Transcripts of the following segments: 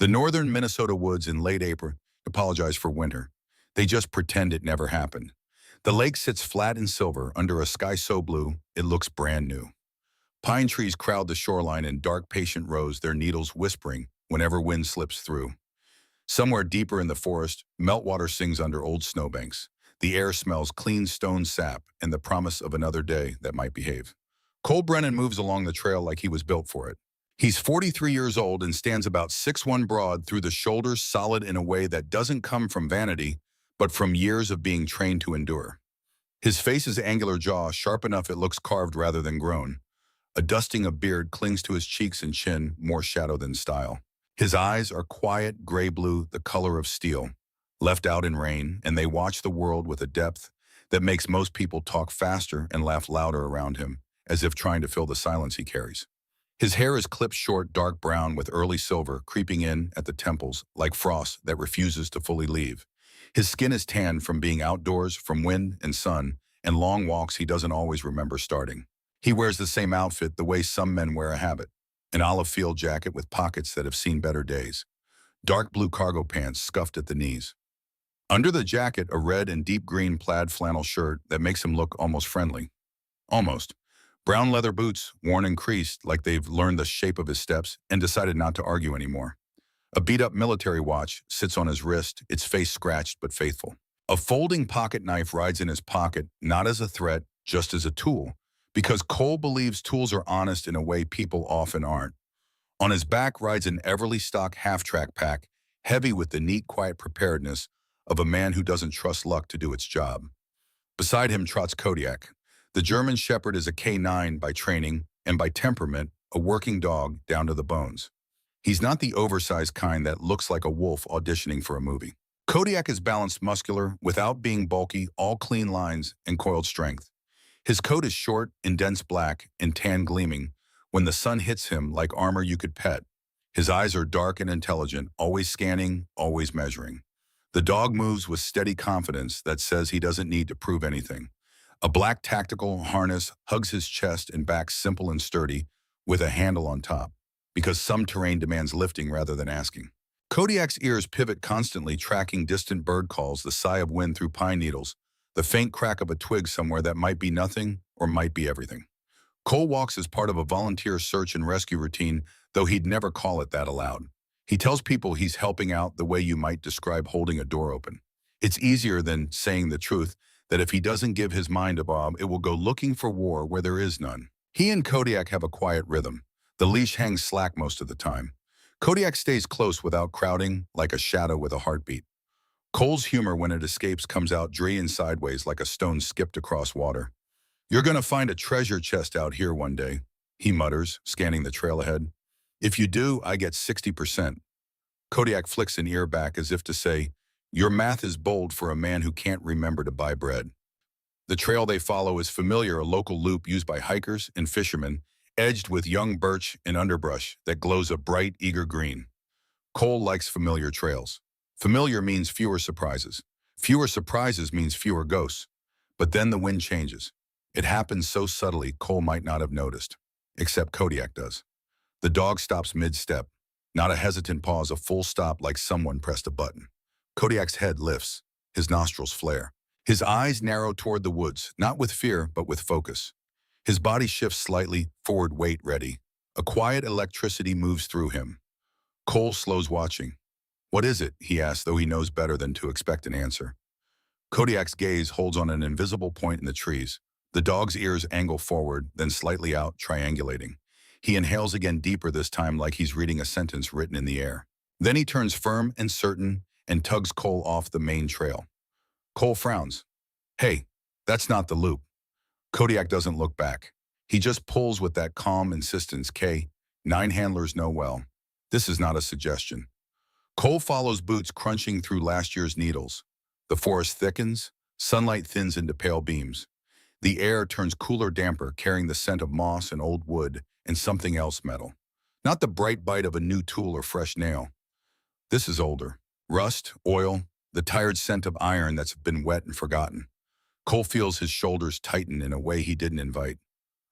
The northern Minnesota woods in late April apologize for winter. They just pretend it never happened. The lake sits flat and silver under a sky so blue it looks brand new. Pine trees crowd the shoreline in dark, patient rows, their needles whispering whenever wind slips through. Somewhere deeper in the forest, meltwater sings under old snowbanks. The air smells clean stone sap and the promise of another day that might behave. Cole Brennan moves along the trail like he was built for it. He's 43 years old and stands about 6'1" broad through the shoulders, solid in a way that doesn't come from vanity, but from years of being trained to endure. His face's angular jaw, sharp enough it looks carved rather than grown. A dusting of beard clings to his cheeks and chin, more shadow than style. His eyes are quiet, gray-blue, the color of steel, left out in rain, and they watch the world with a depth that makes most people talk faster and laugh louder around him, as if trying to fill the silence he carries. His hair is clipped short, dark brown with early silver creeping in at the temples like frost that refuses to fully leave. His skin is tanned from being outdoors, from wind and sun, and long walks he doesn't always remember starting. He wears the same outfit the way some men wear a habit, an olive field jacket with pockets that have seen better days, dark blue cargo pants scuffed at the knees. Under the jacket, a red and deep green plaid flannel shirt that makes him look almost friendly. Almost. Brown leather boots, worn and creased like they've learned the shape of his steps and decided not to argue anymore. A beat-up military watch sits on his wrist, its face scratched but faithful. A folding pocket knife rides in his pocket, not as a threat, just as a tool, because Cole believes tools are honest in a way people often aren't. On his back rides an Everly stock half-track pack, heavy with the neat, quiet preparedness of a man who doesn't trust luck to do its job. Beside him trots Kodiak. The German Shepherd is a K9 by training and by temperament, a working dog down to the bones. He's not the oversized kind that looks like a wolf auditioning for a movie. Kodiak is balanced, muscular, without being bulky, all clean lines and coiled strength. His coat is short and dense black and tan gleaming when the sun hits him like armor you could pet. His eyes are dark and intelligent, always scanning, always measuring. The dog moves with steady confidence that says he doesn't need to prove anything. A black tactical harness hugs his chest and back, simple and sturdy, with a handle on top, because some terrain demands lifting rather than asking. Kodiak's ears pivot constantly, tracking distant bird calls, the sigh of wind through pine needles, the faint crack of a twig somewhere that might be nothing or might be everything. Cole walks as part of a volunteer search and rescue routine, though he'd never call it that aloud. He tells people he's helping out the way you might describe holding a door open. It's easier than saying the truth, that if he doesn't give his mind a bob, it will go looking for war where there is none. He and Kodiak have a quiet rhythm. The leash hangs slack most of the time. Kodiak stays close without crowding, like a shadow with a heartbeat. Cole's humor when it escapes comes out dry and sideways like a stone skipped across water. "You're gonna find a treasure chest out here one day," he mutters, scanning the trail ahead. "If you do, I get 60%. Kodiak flicks an ear back as if to say, "Your math is bold for a man who can't remember to buy bread." The trail they follow is familiar, a local loop used by hikers and fishermen, edged with young birch and underbrush that glows a bright, eager green. Cole likes familiar trails. Familiar means fewer surprises. Fewer surprises means fewer ghosts. But then the wind changes. It happens so subtly Cole might not have noticed, except Kodiak does. The dog stops mid-step. Not a hesitant pause, a full stop like someone pressed a button. Kodiak's head lifts, his nostrils flare. His eyes narrow toward the woods, not with fear, but with focus. His body shifts slightly, forward weight ready. A quiet electricity moves through him. Cole slows watching. "What is it?" he asks, though he knows better than to expect an answer. Kodiak's gaze holds on an invisible point in the trees. The dog's ears angle forward, then slightly out, triangulating. He inhales again, deeper this time, like he's reading a sentence written in the air. Then he turns firm and certain and tugs Cole off the main trail. Cole frowns. "Hey, that's not the loop." Kodiak doesn't look back. He just pulls with that calm insistence. "9 handlers know well. This is not a suggestion." Cole follows, boots crunching through last year's needles. The forest thickens, sunlight thins into pale beams. The air turns cooler, damper, carrying the scent of moss and old wood and something else metal. Not the bright bite of a new tool or fresh nail. This is older. Rust, oil, the tired scent of iron that's been wet and forgotten. Cole feels his shoulders tighten in a way he didn't invite.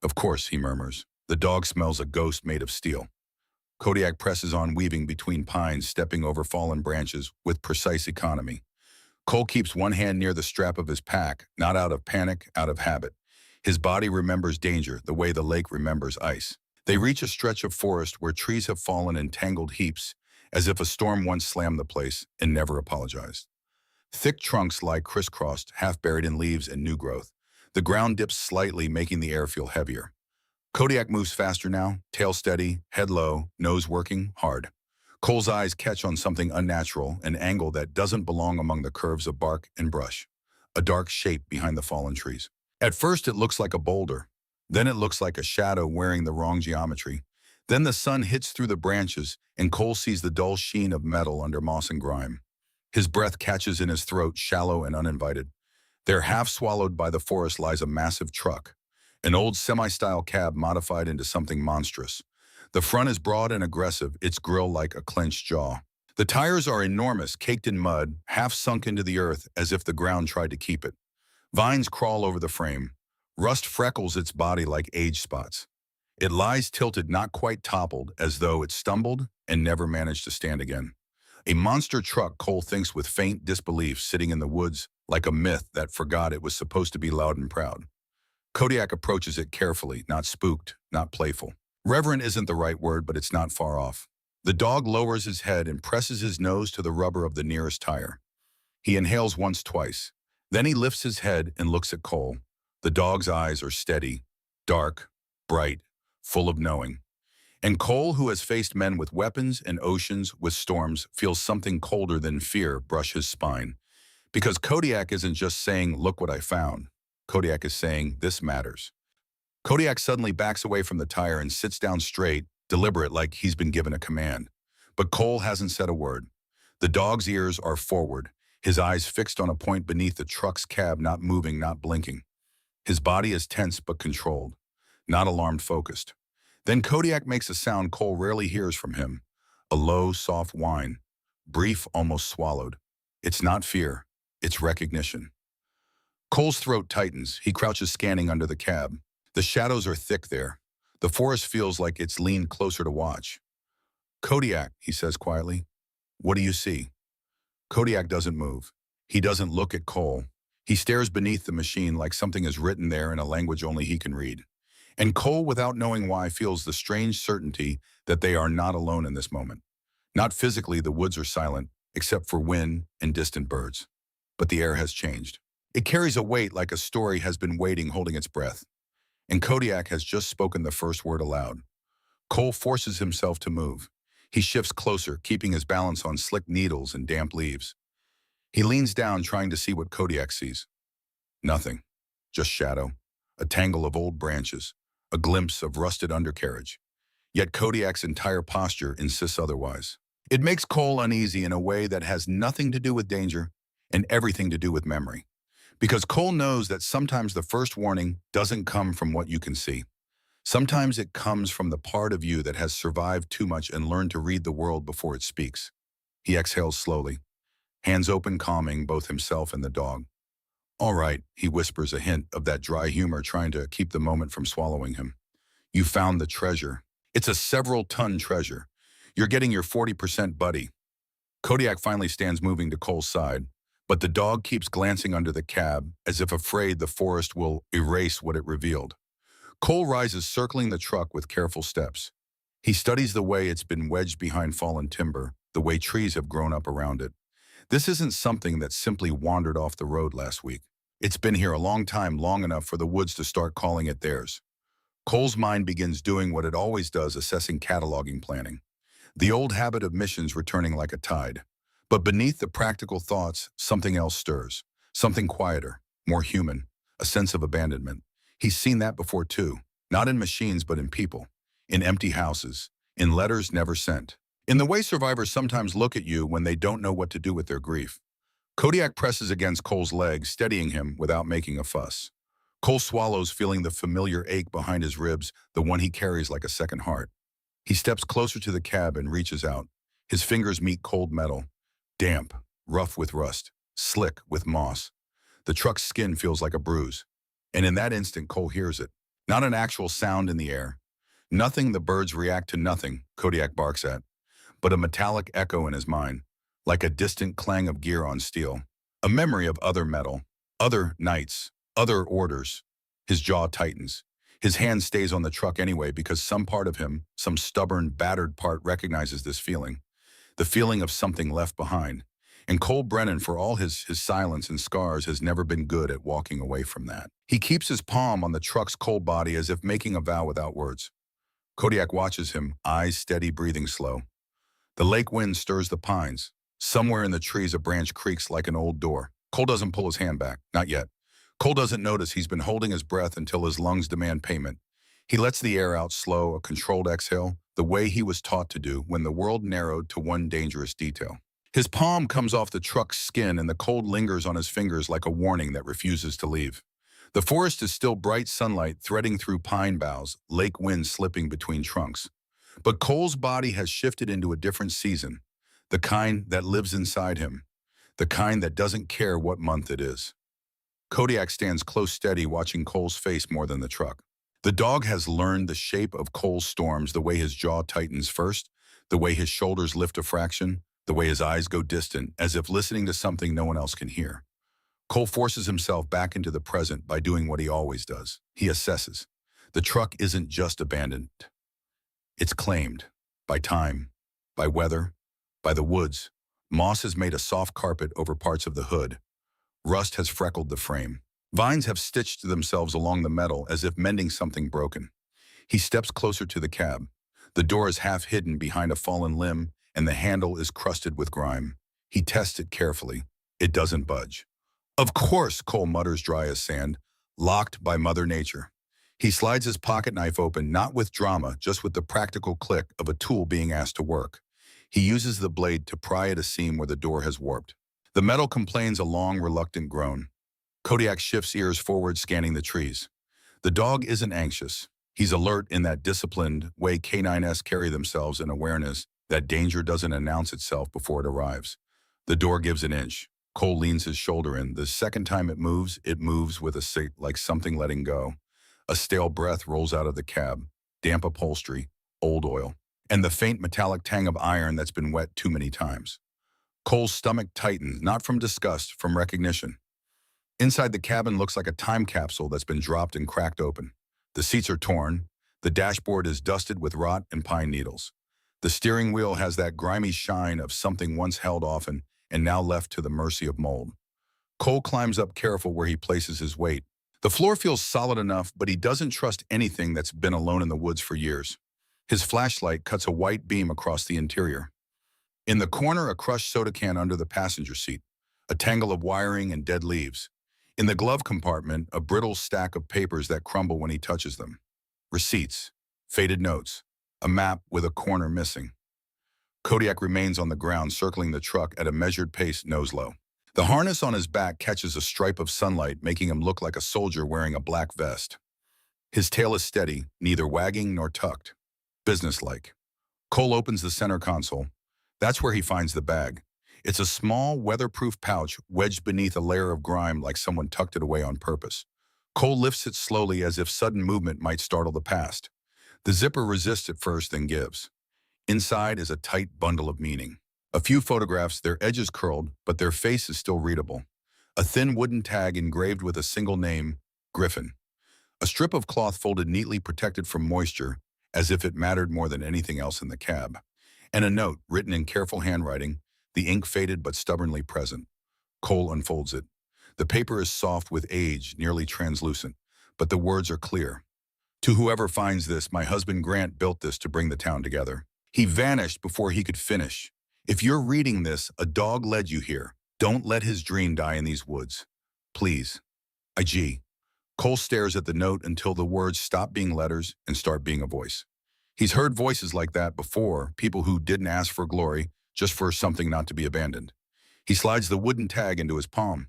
"Of course," he murmurs. "The dog smells a ghost made of steel." Kodiak presses on, weaving between pines, stepping over fallen branches with precise economy. Cole keeps one hand near the strap of his pack, not out of panic, out of habit. His body remembers danger the way the lake remembers ice. They reach a stretch of forest where trees have fallen in tangled heaps, as if a storm once slammed the place and never apologized. Thick trunks lie crisscrossed, half buried in leaves and new growth. The ground dips slightly, making the air feel heavier. Kodiak moves faster now, tail steady, head low, nose working hard. Cole's eyes catch on something unnatural, an angle that doesn't belong among the curves of bark and brush. A dark shape behind the fallen trees. At first it looks like a boulder. Then it looks like a shadow wearing the wrong geometry. Then the sun hits through the branches, and Cole sees the dull sheen of metal under moss and grime. His breath catches in his throat, shallow and uninvited. There, half swallowed by the forest, lies a massive truck. An old semi-style cab modified into something monstrous. The front is broad and aggressive, its grille like a clenched jaw. The tires are enormous, caked in mud, half sunk into the earth as if the ground tried to keep it. Vines crawl over the frame. Rust freckles its body like age spots. It lies tilted, not quite toppled, as though it stumbled and never managed to stand again. A monster truck, Cole thinks with faint disbelief, sitting in the woods like a myth that forgot it was supposed to be loud and proud. Kodiak approaches it carefully, not spooked, not playful. Reverent isn't the right word, but it's not far off. The dog lowers his head and presses his nose to the rubber of the nearest tire. He inhales once, twice. Then he lifts his head and looks at Cole. The dog's eyes are steady, dark, bright, full of knowing. And Cole, who has faced men with weapons and oceans with storms, feels something colder than fear brush his spine. Because Kodiak isn't just saying, "Look what I found." Kodiak is saying, "This matters." Kodiak suddenly backs away from the tire and sits down straight, deliberate, like he's been given a command. But Cole hasn't said a word. The dog's ears are forward, his eyes fixed on a point beneath the truck's cab, not moving, not blinking. His body is tense but controlled, not alarmed, focused. Then Kodiak makes a sound Cole rarely hears from him, a low, soft whine, brief, almost swallowed. It's not fear, it's recognition. Cole's throat tightens. He crouches, scanning under the cab. The shadows are thick there. The forest feels like it's leaned closer to watch. "Kodiak," he says quietly, "what do you see?" Kodiak doesn't move. He doesn't look at Cole. He stares beneath the machine like something is written there in a language only he can read. And Cole, without knowing why, feels the strange certainty that they are not alone in this moment. Not physically, the woods are silent, except for wind and distant birds. But the air has changed. It carries a weight, like a story has been waiting, holding its breath. And Kodiak has just spoken the first word aloud. Cole forces himself to move. He shifts closer, keeping his balance on slick needles and damp leaves. He leans down, trying to see what Kodiak sees. Nothing. Just shadow. A tangle of old branches. A glimpse of rusted undercarriage. Yet Kodiak's entire posture insists otherwise. It makes Cole uneasy in a way that has nothing to do with danger and everything to do with memory. Because Cole knows that sometimes the first warning doesn't come from what you can see. Sometimes it comes from the part of you that has survived too much and learned to read the world before it speaks. He exhales slowly, hands open, calming both himself and the dog. "All right," he whispers, a hint of that dry humor trying to keep the moment from swallowing him. "You found the treasure. It's a several-ton treasure. You're getting your 40%, buddy." Kodiak finally stands, moving to Cole's side. But the dog keeps glancing under the cab, as if afraid the forest will erase what it revealed. Cole rises, circling the truck with careful steps. He studies the way it's been wedged behind fallen timber, the way trees have grown up around it. This isn't something that simply wandered off the road last week. It's been here a long time, long enough for the woods to start calling it theirs. Cole's mind begins doing what it always does, assessing, cataloging, planning. The old habit of missions returning like a tide. But beneath the practical thoughts, something else stirs. Something quieter, more human, a sense of abandonment. He's seen that before too, not in machines but in people, in empty houses, in letters never sent, in the way survivors sometimes look at you when they don't know what to do with their grief. Kodiak presses against Cole's leg, steadying him without making a fuss. Cole swallows, feeling the familiar ache behind his ribs, the one he carries like a second heart. He steps closer to the cab and reaches out. His fingers meet cold metal. Damp, rough with rust, slick with moss. The truck's skin feels like a bruise. And in that instant, Cole hears it. Not an actual sound in the air, Nothing, the birds react to nothing, Kodiak barks at, but a metallic echo in his mind, like a distant clang of gear on steel. A memory of other metal, other nights, other orders. His jaw tightens. His hand stays on the truck anyway because some part of him, some stubborn, battered part recognizes this feeling. The feeling of something left behind. And Cole Brennan, for all his silence and scars, has never been good at walking away from that. He keeps his palm on the truck's cold body as if making a vow without words. Kodiak watches him, eyes steady, breathing slow. The lake wind stirs the pines. Somewhere in the trees, a branch creaks like an old door. Cole doesn't pull his hand back, not yet. Cole doesn't notice he's been holding his breath until his lungs demand payment. He lets the air out slow, a controlled exhale, the way he was taught to do when the world narrowed to one dangerous detail. His palm comes off the truck's skin and the cold lingers on his fingers like a warning that refuses to leave. The forest is still bright sunlight threading through pine boughs, lake wind slipping between trunks. But Cole's body has shifted into a different season, the kind that lives inside him, the kind that doesn't care what month it is. Kodiak stands close steady, watching Cole's face more than the truck. The dog has learned the shape of Cole's storms, the way his jaw tightens first, the way his shoulders lift a fraction, the way his eyes go distant, as if listening to something no one else can hear. Cole forces himself back into the present by doing what he always does. He assesses. The truck isn't just abandoned. It's claimed. By time, by weather, by the woods. Moss has made a soft carpet over parts of the hood. Rust has freckled the frame. Vines have stitched themselves along the metal as if mending something broken. He steps closer to the cab. The door is half hidden behind a fallen limb, and the handle is crusted with grime. He tests it carefully. It doesn't budge. Of course, Cole mutters dry as sand, locked by Mother Nature. He slides his pocket knife open, not with drama, just with the practical click of a tool being asked to work. He uses the blade to pry at a seam where the door has warped. The metal complains a long, reluctant groan. Kodiak shifts ears forward, scanning the trees. The dog isn't anxious. He's alert in that disciplined way canines carry themselves, in awareness that danger doesn't announce itself before it arrives. The door gives an inch. Cole leans his shoulder in. The second time it moves with a sight like something letting go. A stale breath rolls out of the cab, damp upholstery, old oil, and the faint metallic tang of iron that's been wet too many times. Cole's stomach tightens, not from disgust, from recognition. Inside the cabin looks like a time capsule that's been dropped and cracked open. The seats are torn. The dashboard is dusted with rot and pine needles. The steering wheel has that grimy shine of something once held often and now left to the mercy of mold. Cole climbs up, careful where he places his weight. The floor feels solid enough, but he doesn't trust anything that's been alone in the woods for years. His flashlight cuts a white beam across the interior. In the corner, a crushed soda can under the passenger seat, a tangle of wiring and dead leaves. In the glove compartment, a brittle stack of papers that crumble when he touches them. Receipts, faded notes, a map with a corner missing. Kodiak remains on the ground, circling the truck at a measured pace, nose low. The harness on his back catches a stripe of sunlight, making him look like a soldier wearing a black vest. His tail is steady, neither wagging nor tucked. Businesslike. Cole opens the center console. That's where he finds the bag. It's a small, weatherproof pouch wedged beneath a layer of grime like someone tucked it away on purpose. Cole lifts it slowly as if sudden movement might startle the past. The zipper resists at first, then gives. Inside is a tight bundle of meaning. A few photographs, their edges curled, but their face is still readable. A thin wooden tag engraved with a single name, Griffin. A strip of cloth folded neatly, protected from moisture, as if it mattered more than anything else in the cab. And a note, written in careful handwriting, the ink faded but stubbornly present. Cole unfolds it. The paper is soft with age, nearly translucent, but the words are clear. To whoever finds this, my husband Grant built this to bring the town together. He vanished before he could finish. If you're reading this, a dog led you here. Don't let his dream die in these woods. Please. IG. Cole stares at the note until the words stop being letters and start being a voice. He's heard voices like that before, people who didn't ask for glory, just for something not to be abandoned. He slides the wooden tag into his palm.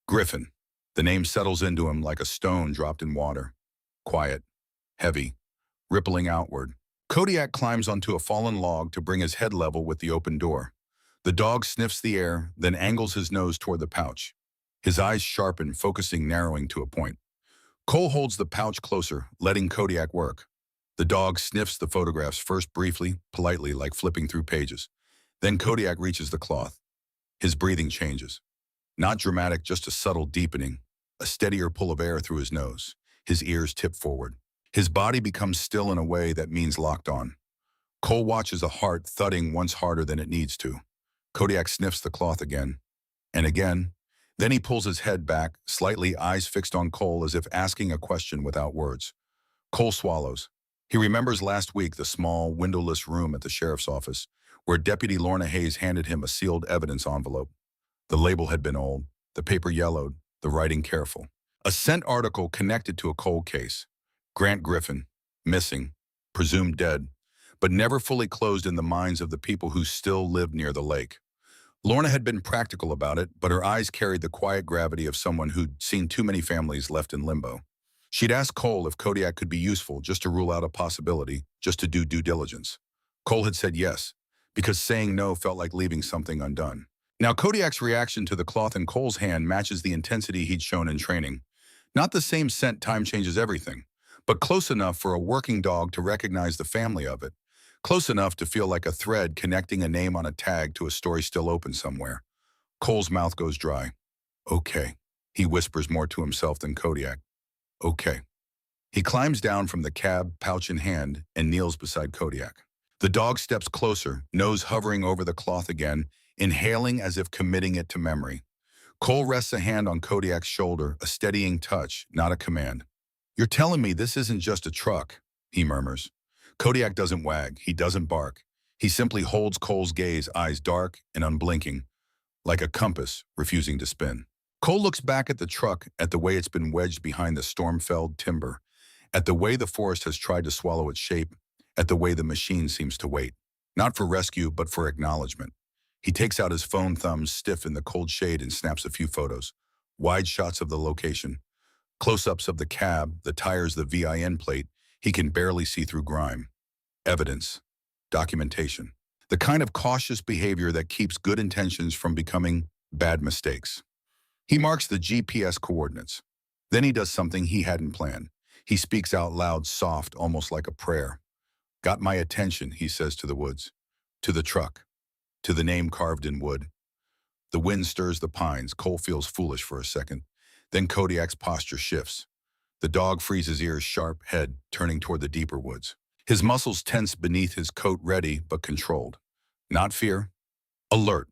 Griffin. The name settles into him like a stone dropped in water. Quiet. Heavy. Rippling outward. Kodiak climbs onto a fallen log to bring his head level with the open door. The dog sniffs the air, then angles his nose toward the pouch. His eyes sharpen, focusing, narrowing to a point. Cole holds the pouch closer, letting Kodiak work. The dog sniffs the photographs first briefly, politely, like flipping through pages. Then Kodiak reaches the cloth. His breathing changes. Not dramatic, just a subtle deepening, a steadier pull of air through his nose. His ears tip forward. His body becomes still in a way that means locked on. Cole watches a heart thudding once harder than it needs to. Kodiak sniffs the cloth again, and again. Then he pulls his head back, slightly, eyes fixed on Cole as if asking a question without words. Cole swallows. He remembers last week the small, windowless room at the sheriff's office, where Deputy Lorna Hayes handed him a sealed evidence envelope. The label had been old, the paper yellowed, the writing careful. A scent article connected to a cold case. Grant Griffin, missing, presumed dead, but never fully closed in the minds of the people who still lived near the lake. Lorna had been practical about it, but her eyes carried the quiet gravity of someone who'd seen too many families left in limbo. She'd asked Cole if Kodiak could be useful, just to rule out a possibility, just to do due diligence. Cole had said yes, because saying no felt like leaving something undone. Now Kodiak's reaction to the cloth in Cole's hand matches the intensity he'd shown in training. Not the same scent time changes everything, but close enough for a working dog to recognize the family of it. Close enough to feel like a thread connecting a name on a tag to a story still open somewhere. Cole's mouth goes dry. Okay. He whispers more to himself than Kodiak. Okay. He climbs down from the cab, pouch in hand, and kneels beside Kodiak. The dog steps closer, nose hovering over the cloth again, inhaling as if committing it to memory. Cole rests a hand on Kodiak's shoulder, a steadying touch, not a command. You're telling me this isn't just a truck, he murmurs. Kodiak doesn't wag, he doesn't bark. He simply holds Cole's gaze, eyes dark and unblinking, like a compass refusing to spin. Cole looks back at the truck, at the way it's been wedged behind the storm-felled timber, at the way the forest has tried to swallow its shape, at the way the machine seems to wait. Not for rescue, but for acknowledgement. He takes out his phone, thumbs stiff in the cold shade, and snaps a few photos. Wide shots of the location. Close-ups of the cab, the tires, the VIN plate. He can barely see through grime. Evidence. Documentation. The kind of cautious behavior that keeps good intentions from becoming bad mistakes. He marks the GPS coordinates. Then he does something he hadn't planned. He speaks out loud, soft, almost like a prayer. Got my attention, he says to the woods. To the truck. To the name carved in wood. The wind stirs the pines. Cole feels foolish for a second. Then Kodiak's posture shifts. The dog freezes ears, sharp, head turning toward the deeper woods. His muscles tense beneath his coat, ready but controlled. Not fear. Alert.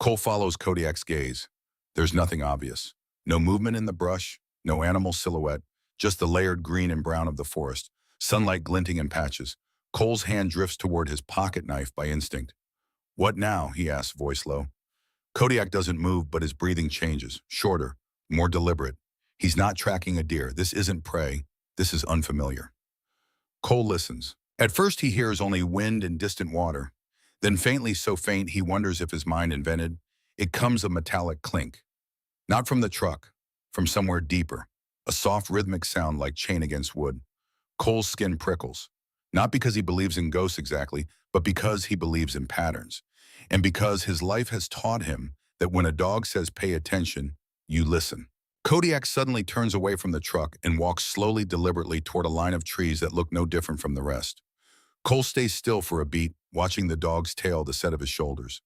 Cole follows Kodiak's gaze. There's nothing obvious. No movement in the brush, no animal silhouette, just the layered green and brown of the forest, sunlight glinting in patches. Cole's hand drifts toward his pocket knife by instinct. What now? He asks, voice low. Kodiak doesn't move, but his breathing changes, shorter, more deliberate. He's not tracking a deer. This isn't prey. This is unfamiliar. Cole listens. At first he hears only wind and distant water. Then faintly, so faint he wonders if his mind invented, it comes a metallic clink. Not from the truck, from somewhere deeper. A soft rhythmic sound like chain against wood. Cole's skin prickles. Not because he believes in ghosts exactly, but because he believes in patterns. And because his life has taught him that when a dog says pay attention, you listen. Kodiak suddenly turns away from the truck and walks slowly, deliberately toward a line of trees that look no different from the rest. Cole stays still for a beat, watching the dog's tail the set of his shoulders.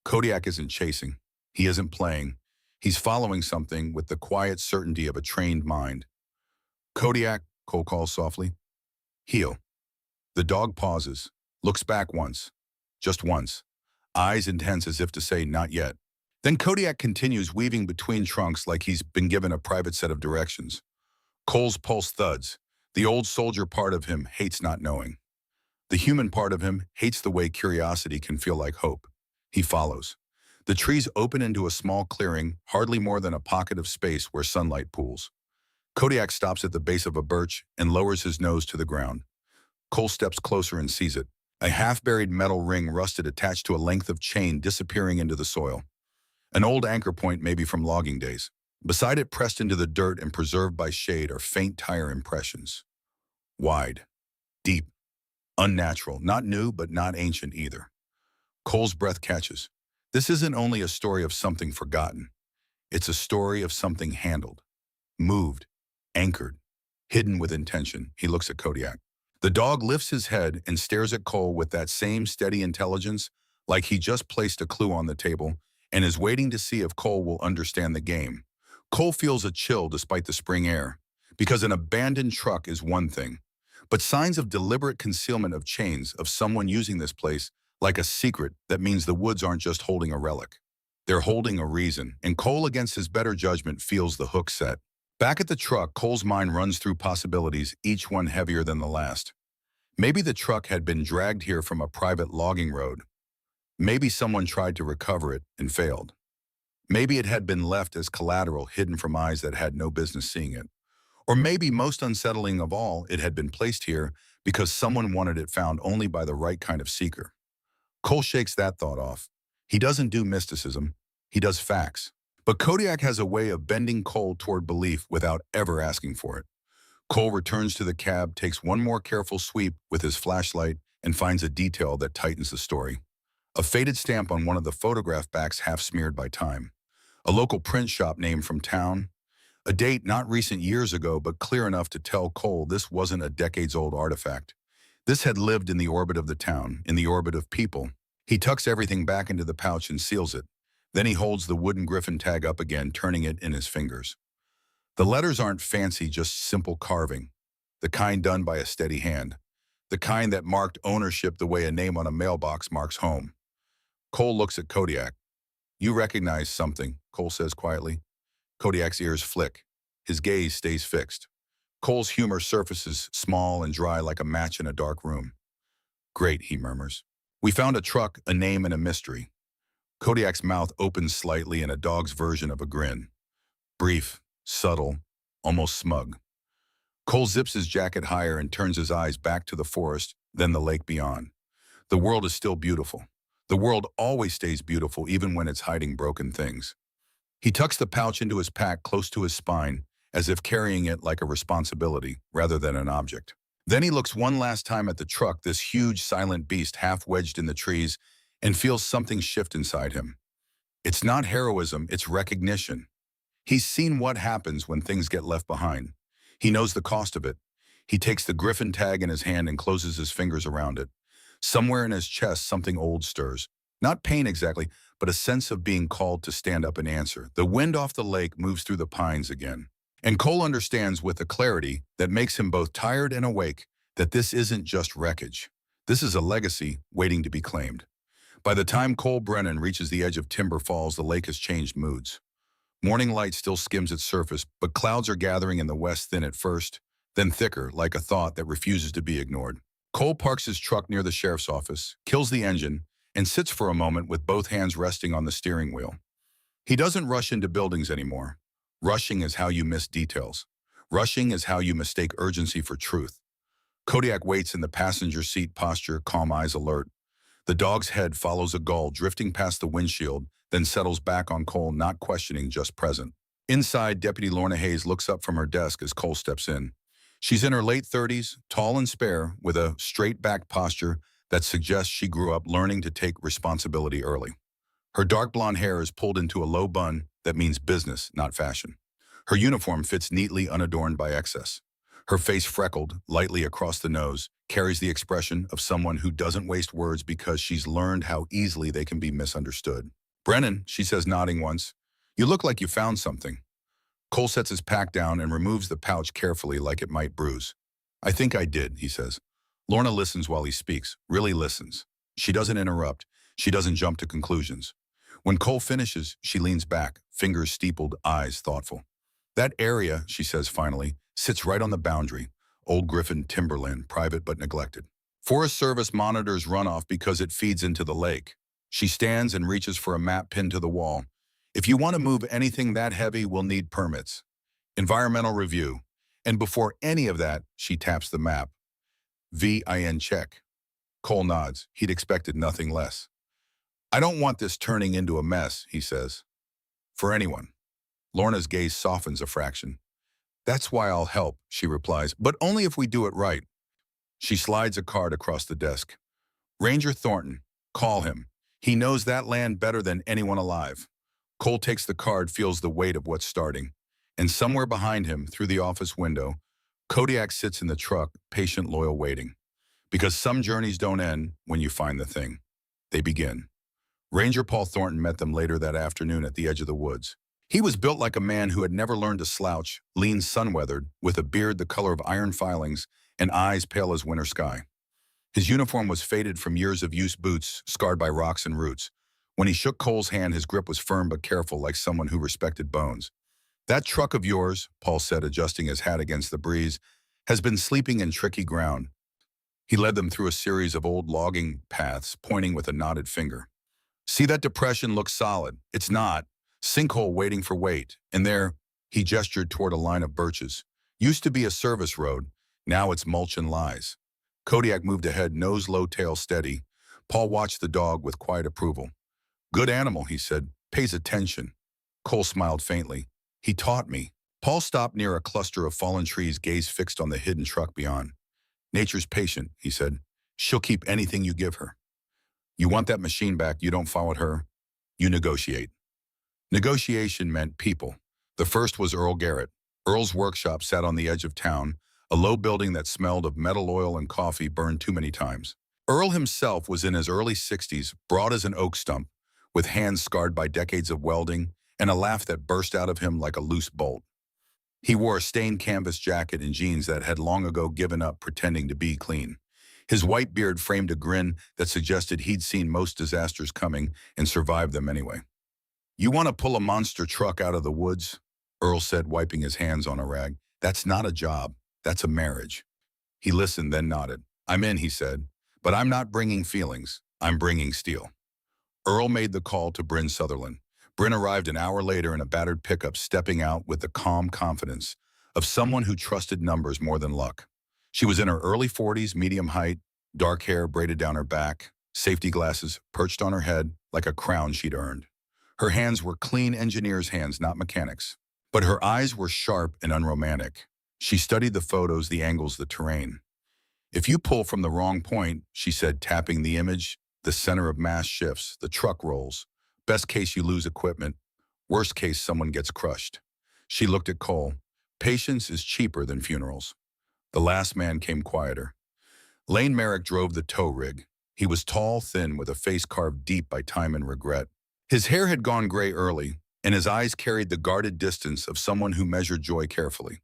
Kodiak isn't chasing. He isn't playing. He's following something with the quiet certainty of a trained mind. Kodiak, Cole calls softly. Heel. The dog pauses, looks back once. Just once. Eyes intense as if to say, not yet. Then Kodiak continues, weaving between trunks like he's been given a private set of directions. Cole's pulse thuds. The old soldier part of him hates not knowing. The human part of him hates the way curiosity can feel like hope. He follows. The trees open into a small clearing, hardly more than a pocket of space where sunlight pools. Kodiak stops at the base of a birch and lowers his nose to the ground. Cole steps closer and sees it. A half-buried metal ring rusted attached to a length of chain disappearing into the soil. An old anchor point, maybe from logging days. Beside it, pressed into the dirt and preserved by shade, are faint tire impressions. Wide. Deep. Unnatural. Not new, but not ancient either. Cole's breath catches. This isn't only a story of something forgotten. It's a story of something handled. Moved. Anchored. Hidden with intention. He looks at Kodiak. The dog lifts his head and stares at Cole with that same steady intelligence, like he just placed a clue on the table and is waiting to see if Cole will understand the game. Cole feels a chill despite the spring air, because an abandoned truck is one thing, but signs of deliberate concealment of chains of someone using this place like a secret, that means the woods aren't just holding a relic. They're holding a reason, and Cole, against his better judgment, feels the hook set. Back at the truck, Cole's mind runs through possibilities, each one heavier than the last. Maybe the truck had been dragged here from a private logging road. Maybe someone tried to recover it and failed. Maybe it had been left as collateral, hidden from eyes that had no business seeing it. Or maybe, most unsettling of all, it had been placed here because someone wanted it found only by the right kind of seeker. Cole shakes that thought off. He doesn't do mysticism, he does facts. But Kodiak has a way of bending Cole toward belief without ever asking for it. Cole returns to the cab, takes one more careful sweep with his flashlight, and finds a detail that tightens the story. A faded stamp on one of the photograph backs, half smeared by time. A local print shop name from town. A date not recent years ago, but clear enough to tell Cole this wasn't a decades-old artifact. This had lived in the orbit of the town, in the orbit of people. He tucks everything back into the pouch and seals it. Then he holds the wooden griffin tag up again, turning it in his fingers. The letters aren't fancy, just simple carving. The kind done by a steady hand. The kind that marked ownership the way a name on a mailbox marks home. Cole looks at Kodiak. "You recognize something," Cole says quietly. Kodiak's ears flick. His gaze stays fixed. Cole's humor surfaces, small and dry like a match in a dark room. "Great," he murmurs. "We found a truck, a name, and a mystery." Kodiak's mouth opens slightly in a dog's version of a grin. Brief, subtle, almost smug. Cole zips his jacket higher and turns his eyes back to the forest, then the lake beyond. The world is still beautiful. The world always stays beautiful, even when it's hiding broken things. He tucks the pouch into his pack close to his spine, as if carrying it like a responsibility rather than an object. Then he looks one last time at the truck, this huge, silent beast half wedged in the trees, and feels something shift inside him. It's not heroism, it's recognition. He's seen what happens when things get left behind. He knows the cost of it. He takes the griffin tag in his hand and closes his fingers around it. Somewhere in his chest, something old stirs. Not pain exactly, but a sense of being called to stand up and answer. The wind off the lake moves through the pines again. And Cole understands with a clarity that makes him both tired and awake that this isn't just wreckage. This is a legacy waiting to be claimed. By the time Cole Brennan reaches the edge of Timber Falls, the lake has changed moods. Morning light still skims its surface, but clouds are gathering in the west, thin at first, then thicker, like a thought that refuses to be ignored. Cole parks his truck near the sheriff's office, kills the engine, and sits for a moment with both hands resting on the steering wheel. He doesn't rush into buildings anymore. Rushing is how you miss details. Rushing is how you mistake urgency for truth. Kodiak waits in the passenger seat posture, calm eyes alert. The dog's head follows a gull drifting past the windshield, then settles back on Cole, not questioning, just present. Inside, Deputy Lorna Hayes looks up from her desk as Cole steps in. She's in her late 30s, tall and spare, with a straight-back posture that suggests she grew up learning to take responsibility early. Her dark blonde hair is pulled into a low bun that means business, not fashion. Her uniform fits neatly, unadorned by excess. Her face, freckled lightly across the nose, carries the expression of someone who doesn't waste words because she's learned how easily they can be misunderstood. "Brennan," she says, nodding once, "you look like you found something." Cole sets his pack down and removes the pouch carefully, like it might bruise. "I think I did," he says. Lorna listens while he speaks, really listens. She doesn't interrupt. She doesn't jump to conclusions. When Cole finishes, she leans back, fingers steepled, eyes thoughtful. "That area," she says finally, "sits right on the boundary. Old Griffin timberland, private but neglected. Forest Service monitors runoff because it feeds into the lake." She stands and reaches for a map pinned to the wall. "If you want to move anything that heavy, we'll need permits. Environmental review. And before any of that," she taps the map. "VIN check." Cole nods. He'd expected nothing less. "I don't want this turning into a mess," he says. "For anyone." Lorna's gaze softens a fraction. "That's why I'll help," she replies, "but only if we do it right." She slides a card across the desk. "Ranger Thornton. Call him. He knows that land better than anyone alive." Cole takes the card, feels the weight of what's starting. And somewhere behind him, through the office window, Kodiak sits in the truck, patient, loyal, waiting. Because some journeys don't end when you find the thing. They begin. Ranger Paul Thornton met them later that afternoon at the edge of the woods. He was built like a man who had never learned to slouch, lean, sun-weathered, with a beard the color of iron filings and eyes pale as winter sky. His uniform was faded from years of use, boots scarred by rocks and roots. When he shook Cole's hand, his grip was firm but careful, like someone who respected bones. "That truck of yours," Paul said, adjusting his hat against the breeze, "has been sleeping in tricky ground." He led them through a series of old logging paths, pointing with a knotted finger. "See that depression looks solid? It's not. Sinkhole waiting for weight. And there," he gestured toward a line of birches. "Used to be a service road. Now it's mulch and lies." Kodiak moved ahead, nose low, tail steady. Paul watched the dog with quiet approval. "Good animal," he said. "Pays attention." Cole smiled faintly. "He taught me." Paul stopped near a cluster of fallen trees, gaze fixed on the hidden truck beyond. "Nature's patient," he said. "She'll keep anything you give her. You want that machine back, you don't follow her. You negotiate." Negotiation meant people. The first was Earl Garrett. Earl's workshop sat on the edge of town, a low building that smelled of metal, oil, and coffee burned too many times. Earl himself was in his early 60s, broad as an oak stump, with hands scarred by decades of welding and a laugh that burst out of him like a loose bolt. He wore a stained canvas jacket and jeans that had long ago given up pretending to be clean. His white beard framed a grin that suggested he'd seen most disasters coming and survived them anyway. "You want to pull a monster truck out of the woods?" Earl said, wiping his hands on a rag. "That's not a job. That's a marriage." He listened, then nodded. "I'm in," he said. "But I'm not bringing feelings. I'm bringing steel." Earl made the call to Bryn Sutherland. Bryn arrived an hour later in a battered pickup, stepping out with the calm confidence of someone who trusted numbers more than luck. She was in her early 40s, medium height, dark hair braided down her back, safety glasses perched on her head like a crown she'd earned. Her hands were clean engineer's hands, not mechanics. But her eyes were sharp and unromantic. She studied the photos, the angles, the terrain. "If you pull from the wrong point," she said, tapping the image, "the center of mass shifts, the truck rolls. Best case, you lose equipment. Worst case, someone gets crushed." She looked at Cole. "Patience is cheaper than funerals." The last man came quieter. Lane Merrick drove the tow rig. He was tall, thin, with a face carved deep by time and regret. His hair had gone gray early, and his eyes carried the guarded distance of someone who measured joy carefully.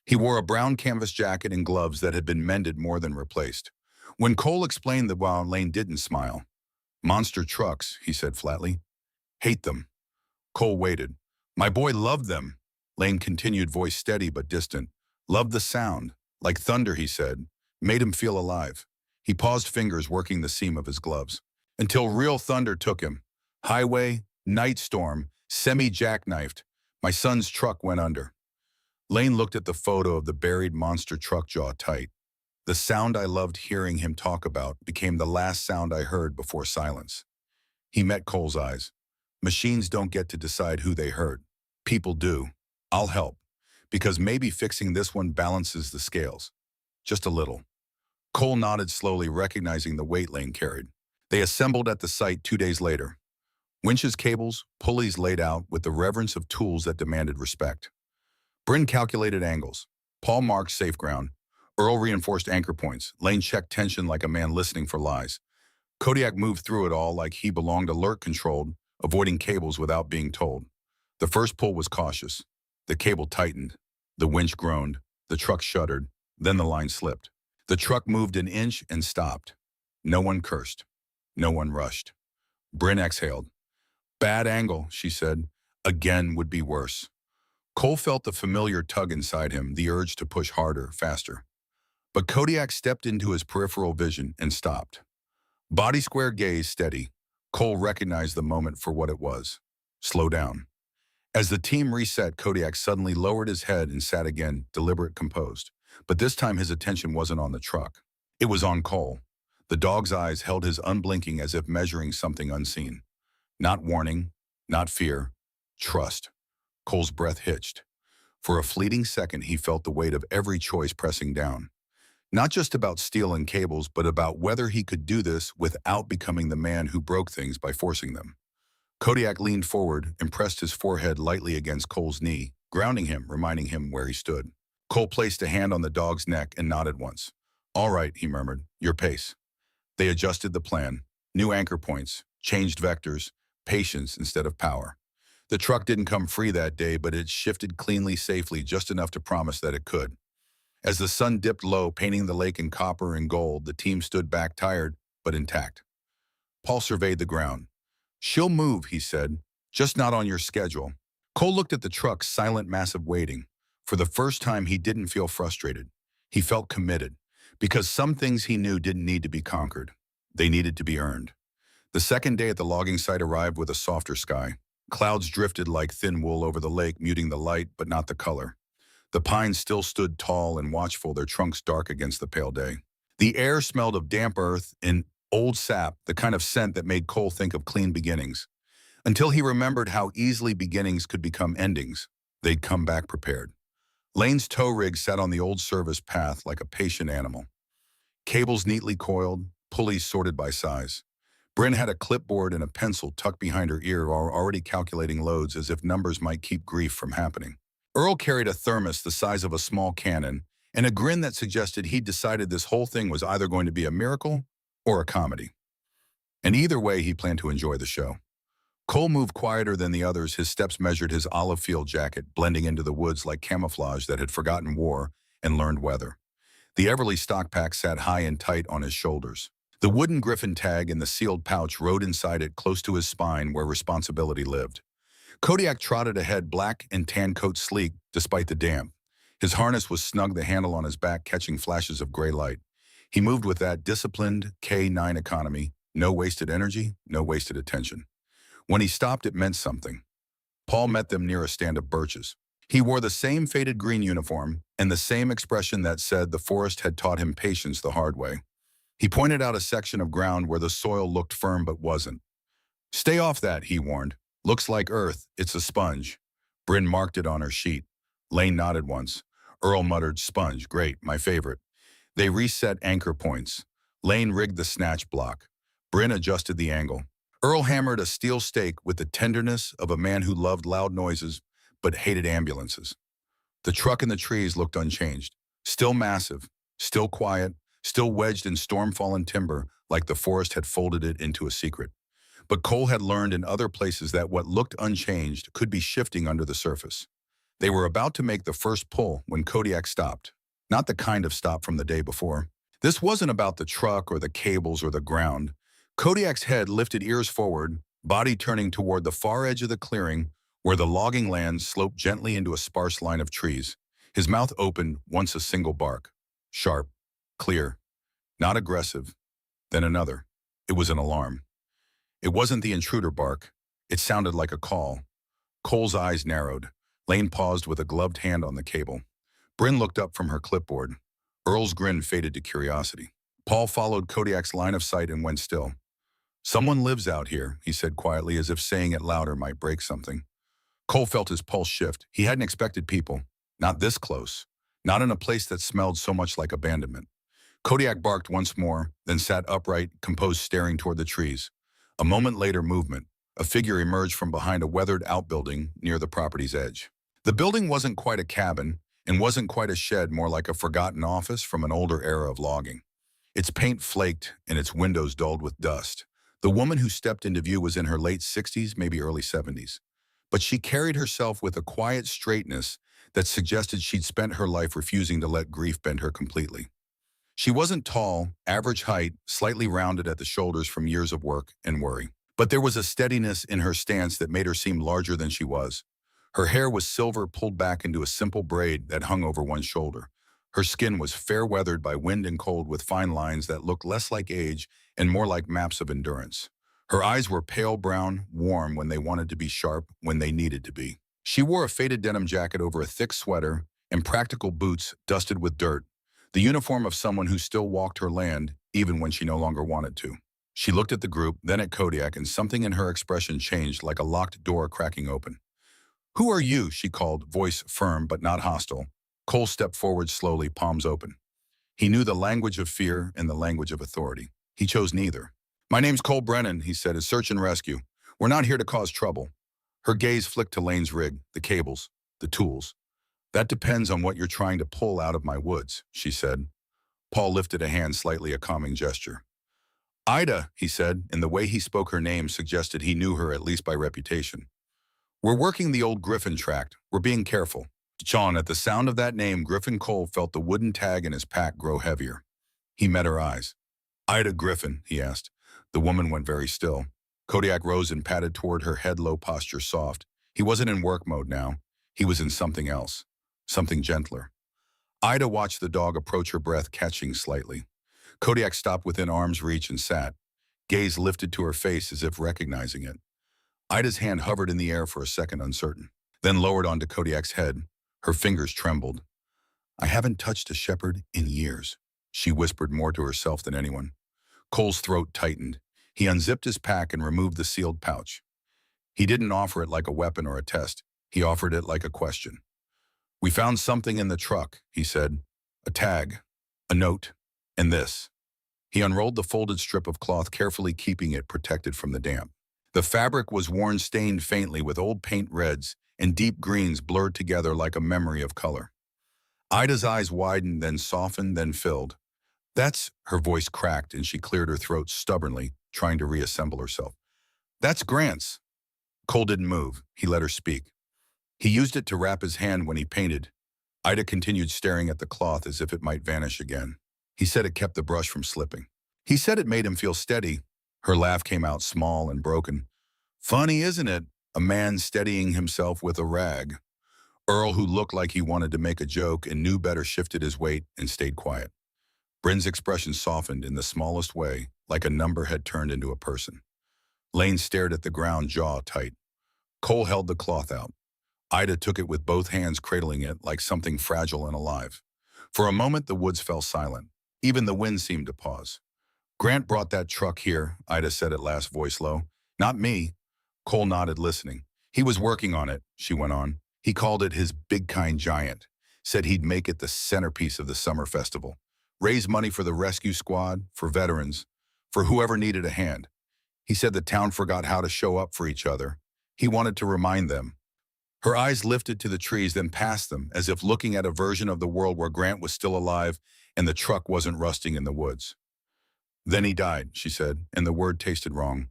He wore a brown canvas jacket and gloves that had been mended more than replaced. When Cole explained that, while Lane didn't smile, "Monster trucks," he said flatly. "Hate them." Cole waited. "My boy loved them." Lane continued, voice steady but distant. "Loved the sound. Like thunder," he said. Made him feel alive. He paused, fingers working the seam of his gloves. "Until real thunder took him. Highway, night storm, semi-jackknifed. My son's truck went under." Lane looked at the photo of the buried monster truck, jaw tight. "The sound I loved hearing him talk about became the last sound I heard before silence." He met Cole's eyes. "Machines don't get to decide who they hurt. People do. I'll help. Because maybe fixing this one balances the scales. Just a little." Cole nodded slowly, recognizing the weight Lane carried. They assembled at the site 2 days later. Winches, cables, pulleys laid out with the reverence of tools that demanded respect. Bryn calculated angles. Paul marked safe ground. Earl reinforced anchor points. Lane checked tension like a man listening for lies. Kodiak moved through it all like he belonged, alert, controlled, avoiding cables without being told. The first pull was cautious. The cable tightened. The winch groaned. The truck shuddered. Then the line slipped. The truck moved an inch and stopped. No one cursed. No one rushed. Bryn exhaled. "Bad angle," she said. "Again would be worse." Cole felt the familiar tug inside him, the urge to push harder, faster. But Kodiak stepped into his peripheral vision and stopped. Body square, gaze steady. Cole recognized the moment for what it was. Slow down. As the team reset, Kodiak suddenly lowered his head and sat again, deliberate, composed. But this time his attention wasn't on the truck. It was on Cole. The dog's eyes held his unblinking, as if measuring something unseen. Not warning, not fear, trust. Cole's breath hitched. For a fleeting second, he felt the weight of every choice pressing down. Not just about steel and cables, but about whether he could do this without becoming the man who broke things by forcing them. Kodiak leaned forward and pressed his forehead lightly against Cole's knee, grounding him, reminding him where he stood. Cole placed a hand on the dog's neck and nodded once. All right, he murmured, your pace. They adjusted the plan. New anchor points, changed vectors, patience instead of power. The truck didn't come free that day, but it shifted cleanly, safely, just enough to promise that it could. As the sun dipped low, painting the lake in copper and gold, the team stood back tired, but intact. Paul surveyed the ground. She'll move, he said, just not on your schedule. Cole looked at the truck's silent, massive waiting. For the first time, he didn't feel frustrated. He felt committed, because some things he knew didn't need to be conquered. They needed to be earned. The second day at the logging site arrived with a softer sky. Clouds drifted like thin wool over the lake, muting the light but not the color. The pines still stood tall and watchful, their trunks dark against the pale day. The air smelled of damp earth and old sap, the kind of scent that made Cole think of clean beginnings. Until he remembered how easily beginnings could become endings. They'd come back prepared. Lane's tow rig sat on the old service path like a patient animal. Cables neatly coiled, pulleys sorted by size. Bryn had a clipboard and a pencil tucked behind her ear, already calculating loads as if numbers might keep grief from happening. Earl carried a thermos the size of a small cannon and a grin that suggested he'd decided this whole thing was either going to be a miracle or a comedy. And either way, he planned to enjoy the show. Cole moved quieter than the others, his steps measured his olive field jacket, blending into the woods like camouflage that had forgotten war and learned weather. The Everly stock pack sat high and tight on his shoulders. The wooden griffin tag in the sealed pouch rode inside it close to his spine where responsibility lived. Kodiak trotted ahead, black and tan coat sleek despite the damp. His harness was snug, the handle on his back catching flashes of gray light. He moved with that disciplined K9 economy, no wasted energy, no wasted attention. When he stopped, it meant something. Paul met them near a stand of birches. He wore the same faded green uniform and the same expression that said the forest had taught him patience the hard way. He pointed out a section of ground where the soil looked firm but wasn't. Stay off that, he warned. Looks like earth, it's a sponge. Bryn marked it on her sheet. Lane nodded once. Earl muttered, sponge, great, my favorite. They reset anchor points. Lane rigged the snatch block. Bryn adjusted the angle. Earl hammered a steel stake with the tenderness of a man who loved loud noises but hated ambulances. The truck in the trees looked unchanged. Still massive, still quiet, still wedged in storm-fallen timber like the forest had folded it into a secret. But Cole had learned in other places that what looked unchanged could be shifting under the surface. They were about to make the first pull when Kodiak stopped. Not the kind of stop from the day before. This wasn't about the truck or the cables or the ground. Kodiak's head lifted, ears forward, body turning toward the far edge of the clearing where the logging land sloped gently into a sparse line of trees. His mouth opened, once a single bark. Sharp, clear, not aggressive. Then another. It was an alarm. It wasn't the intruder bark. It sounded like a call. Cole's eyes narrowed. Lane paused with a gloved hand on the cable. Bryn looked up from her clipboard. Earl's grin faded to curiosity. Paul followed Kodiak's line of sight and went still. Someone lives out here, he said quietly, as if saying it louder might break something. Cole felt his pulse shift. He hadn't expected people. Not this close. Not in a place that smelled so much like abandonment. Kodiak barked once more, then sat upright, composed, staring toward the trees. A moment later, movement. A figure emerged from behind a weathered outbuilding near the property's edge. The building wasn't quite a cabin and wasn't quite a shed, more like a forgotten office from an older era of logging. Its paint flaked and its windows dulled with dust. The woman who stepped into view was in her late 60s, maybe early 70s. But she carried herself with a quiet straightness that suggested she'd spent her life refusing to let grief bend her completely. She wasn't tall, average height, slightly rounded at the shoulders from years of work and worry. But there was a steadiness in her stance that made her seem larger than she was. Her hair was silver, pulled back into a simple braid that hung over one shoulder. Her skin was fair-weathered by wind and cold, with fine lines that looked less like age and more like maps of endurance. Her eyes were pale brown, warm when they wanted to be, sharp when they needed to be. She wore a faded denim jacket over a thick sweater and practical boots dusted with dirt, the uniform of someone who still walked her land even when she no longer wanted to. She looked at the group, then at Kodiak, and something in her expression changed, like a locked door cracking open. "Who are you?" she called, voice firm but not hostile. Cole stepped forward slowly, palms open. He knew the language of fear and the language of authority. He chose neither. "My name's Cole Brennan," he said, "as search and rescue. We're not here to cause trouble." Her gaze flicked to Lane's rig, the cables, the tools. That depends on what you're trying to pull out of my woods, she said. Paul lifted a hand slightly, a calming gesture. Ida, he said, and the way he spoke her name suggested he knew her at least by reputation. We're working the old Griffin tract. We're being careful. John, at the sound of that name, Griffin Cole felt the wooden tag in his pack grow heavier. He met her eyes. Ida Griffin, he asked. The woman went very still. Kodiak rose and patted toward her, head low, posture soft. He wasn't in work mode now. He was in something else, something gentler. Ida watched the dog approach, her breath catching slightly. Kodiak stopped within arm's reach and sat, gaze lifted to her face as if recognizing it. Ida's hand hovered in the air for a second, uncertain, then lowered onto Kodiak's head. Her fingers trembled. I haven't touched a shepherd in years, she whispered more to herself than anyone. Cole's throat tightened. He unzipped his pack and removed the sealed pouch. He didn't offer it like a weapon or a test. He offered it like a question. We found something in the truck, he said. A tag, a note, and this. He unrolled the folded strip of cloth, carefully keeping it protected from the damp. The fabric was worn, stained faintly with old paint reds and deep greens blurred together like a memory of color. Ida's eyes widened, then softened, then filled. That's, her voice cracked and she cleared her throat stubbornly, trying to reassemble herself. That's Grant's. Cole didn't move. He let her speak. He used it to wrap his hand when he painted. Ida continued staring at the cloth as if it might vanish again. He said it kept the brush from slipping. He said it made him feel steady. Her laugh came out small and broken. Funny, isn't it? A man steadying himself with a rag. Earl, who looked like he wanted to make a joke and knew better, shifted his weight and stayed quiet. Bryn's expression softened in the smallest way, like a number had turned into a person. Lane stared at the ground, jaw tight. Cole held the cloth out. Ida took it with both hands, cradling it like something fragile and alive. For a moment, the woods fell silent. Even the wind seemed to pause. Grant brought that truck here, Ida said at last, voice low. Not me. Cole nodded, listening. He was working on it, she went on. He called it his big kind giant. Said he'd make it the centerpiece of the summer festival. Raise money for the rescue squad, for veterans, for whoever needed a hand. He said the town forgot how to show up for each other. He wanted to remind them. Her eyes lifted to the trees, then past them, as if looking at a version of the world where Grant was still alive and the truck wasn't rusting in the woods. Then he died, she said, and the word tasted wrong.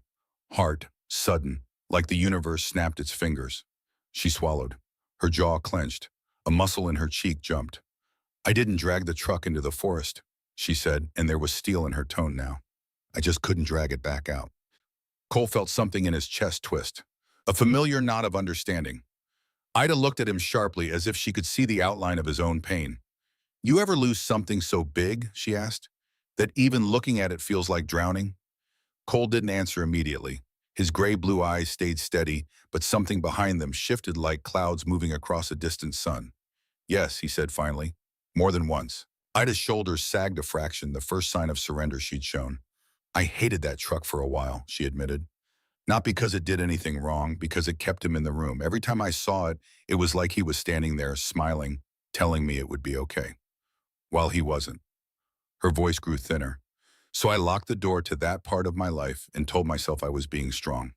Hard, sudden, like the universe snapped its fingers. She swallowed. Her jaw clenched. A muscle in her cheek jumped. I didn't drag the truck into the forest, she said, and there was steel in her tone now. I just couldn't drag it back out. Cole felt something in his chest twist. A familiar nod of understanding. Ida looked at him sharply, as if she could see the outline of his own pain. You ever lose something so big, she asked, that even looking at it feels like drowning? Cole didn't answer immediately. His gray-blue eyes stayed steady, but something behind them shifted like clouds moving across a distant sun. Yes, he said finally. More than once. Ida's shoulders sagged a fraction, the first sign of surrender she'd shown. I hated that truck for a while, she admitted. Not because it did anything wrong, because it kept him in the room. Every time I saw it, it was like he was standing there, smiling, telling me it would be okay. While he wasn't. Her voice grew thinner. So I locked the door to that part of my life and told myself I was being strong.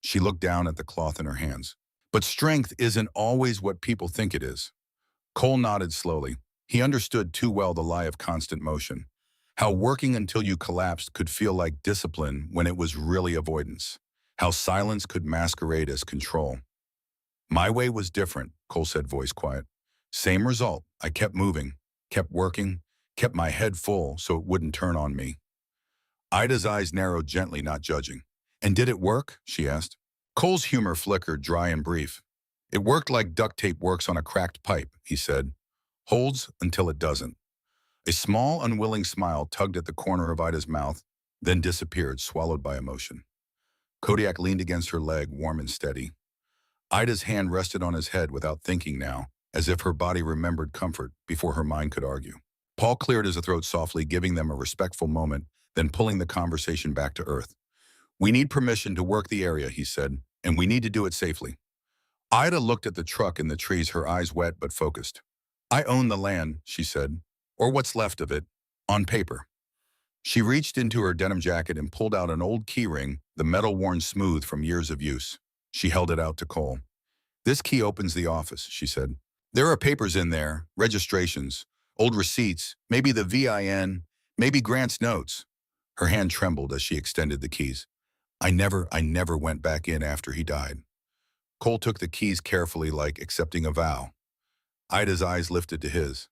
She looked down at the cloth in her hands. But strength isn't always what people think it is. Cole nodded slowly. He understood too well the lie of constant motion. How working until you collapsed could feel like discipline when it was really avoidance. How silence could masquerade as control. My way was different, Cole said, voice quiet. Same result. I kept moving, kept working, kept my head full so it wouldn't turn on me. Ida's eyes narrowed gently, not judging. And did it work? She asked. Cole's humor flickered, dry and brief. It worked like duct tape works on a cracked pipe, he said. Holds until it doesn't. A small, unwilling smile tugged at the corner of Ida's mouth, then disappeared, swallowed by emotion. Kodiak leaned against her leg, warm and steady. Ida's hand rested on his head without thinking now, as if her body remembered comfort before her mind could argue. Paul cleared his throat softly, giving them a respectful moment, then pulling the conversation back to earth. We need permission to work the area, he said, and we need to do it safely. Ida looked at the truck and the trees, her eyes wet but focused. I own the land, she said, or what's left of it, on paper. She reached into her denim jacket and pulled out an old key ring, the metal worn smooth from years of use. She held it out to Cole. This key opens the office, she said. There are papers in there, registrations, old receipts, maybe the VIN, maybe Grant's notes. Her hand trembled as she extended the keys. I never went back in after he died. Cole took the keys carefully like accepting a vow. Ida's eyes lifted to his.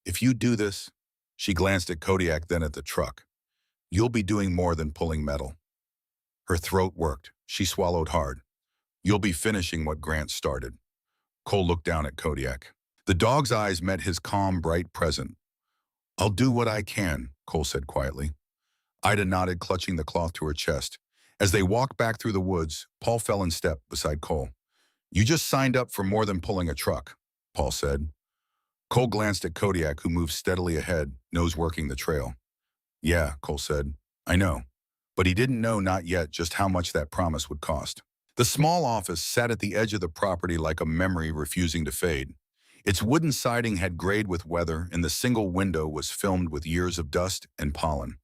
If you do this, she glanced at Kodiak then at the truck. You'll be doing more than pulling metal. Her throat worked. She swallowed hard. You'll be finishing what Grant started. Cole looked down at Kodiak. The dog's eyes met his calm, bright present. I'll do what I can, Cole said quietly. Ida nodded, clutching the cloth to her chest. As they walked back through the woods, Paul fell in step beside Cole. You just signed up for more than pulling a truck, Paul said. Cole glanced at Kodiak, who moved steadily ahead, nose working the trail. Yeah, Cole said. I know. But he didn't know not yet just how much that promise would cost. The small office sat at the edge of the property like a memory refusing to fade. Its wooden siding had grayed with weather, and the single window was filmed with years of dust and pollen.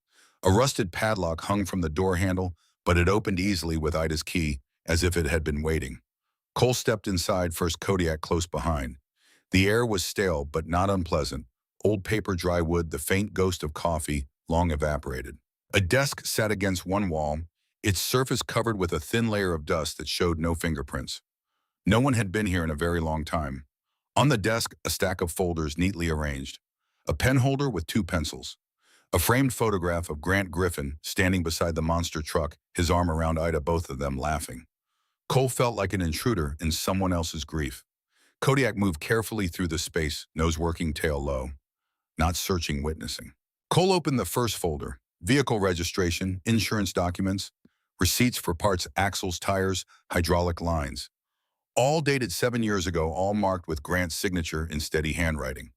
A rusted padlock hung from the door handle, but it opened easily with Ida's key, as if it had been waiting. Cole stepped inside, first Kodiak close behind. The air was stale but not unpleasant. Old paper, dry wood, the faint ghost of coffee, long evaporated. A desk sat against one wall, its surface covered with a thin layer of dust that showed no fingerprints. No one had been here in a very long time. On the desk, a stack of folders neatly arranged. A pen holder with 2 pencils. A framed photograph of Grant Griffin standing beside the monster truck, his arm around Ida, both of them laughing. Cole felt like an intruder in someone else's grief. Kodiak moved carefully through the space, nose working, tail low. Not searching, witnessing. Cole opened the first folder. Vehicle registration, insurance documents, receipts for parts, axles, tires, hydraulic lines. All dated 7 years ago, all marked with Grant's signature in steady handwriting.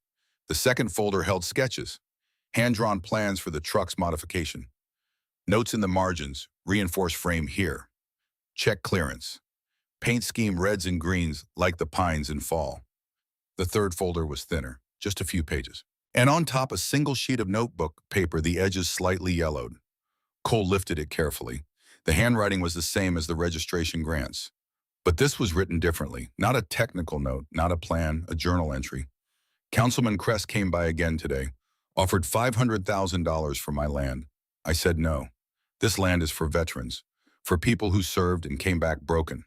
The second folder held sketches, hand-drawn plans for the truck's modification. Notes in the margins, reinforced frame here. Check clearance. Paint scheme reds and greens like the pines in fall. The third folder was thinner, just a few pages. And on top, a single sheet of notebook paper, the edges slightly yellowed. Cole lifted it carefully. The handwriting was the same as the registration grants. But this was written differently. Not a technical note, not a plan, a journal entry. Councilman Kress came by again today, offered $500,000 for my land. I said no. This land is for veterans, for people who served and came back broken.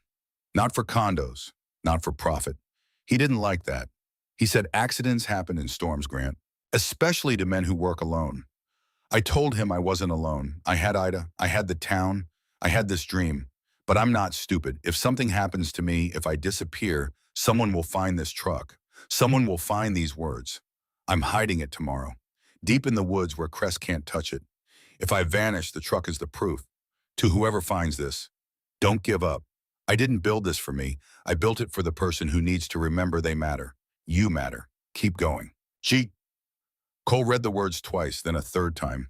Not for condos, not for profit. He didn't like that. He said accidents happen in storms, Grant, especially to men who work alone. I told him I wasn't alone. I had Ida, I had the town, I had this dream. But I'm not stupid. If something happens to me, if I disappear, someone will find this truck. Someone will find these words. I'm hiding it tomorrow, deep in the woods where Kress can't touch it. If I vanish, the truck is the proof. To whoever finds this, don't give up. I didn't build this for me. I built it for the person who needs to remember they matter. You matter. Keep going. Cheat. Cole read the words twice, then a third time.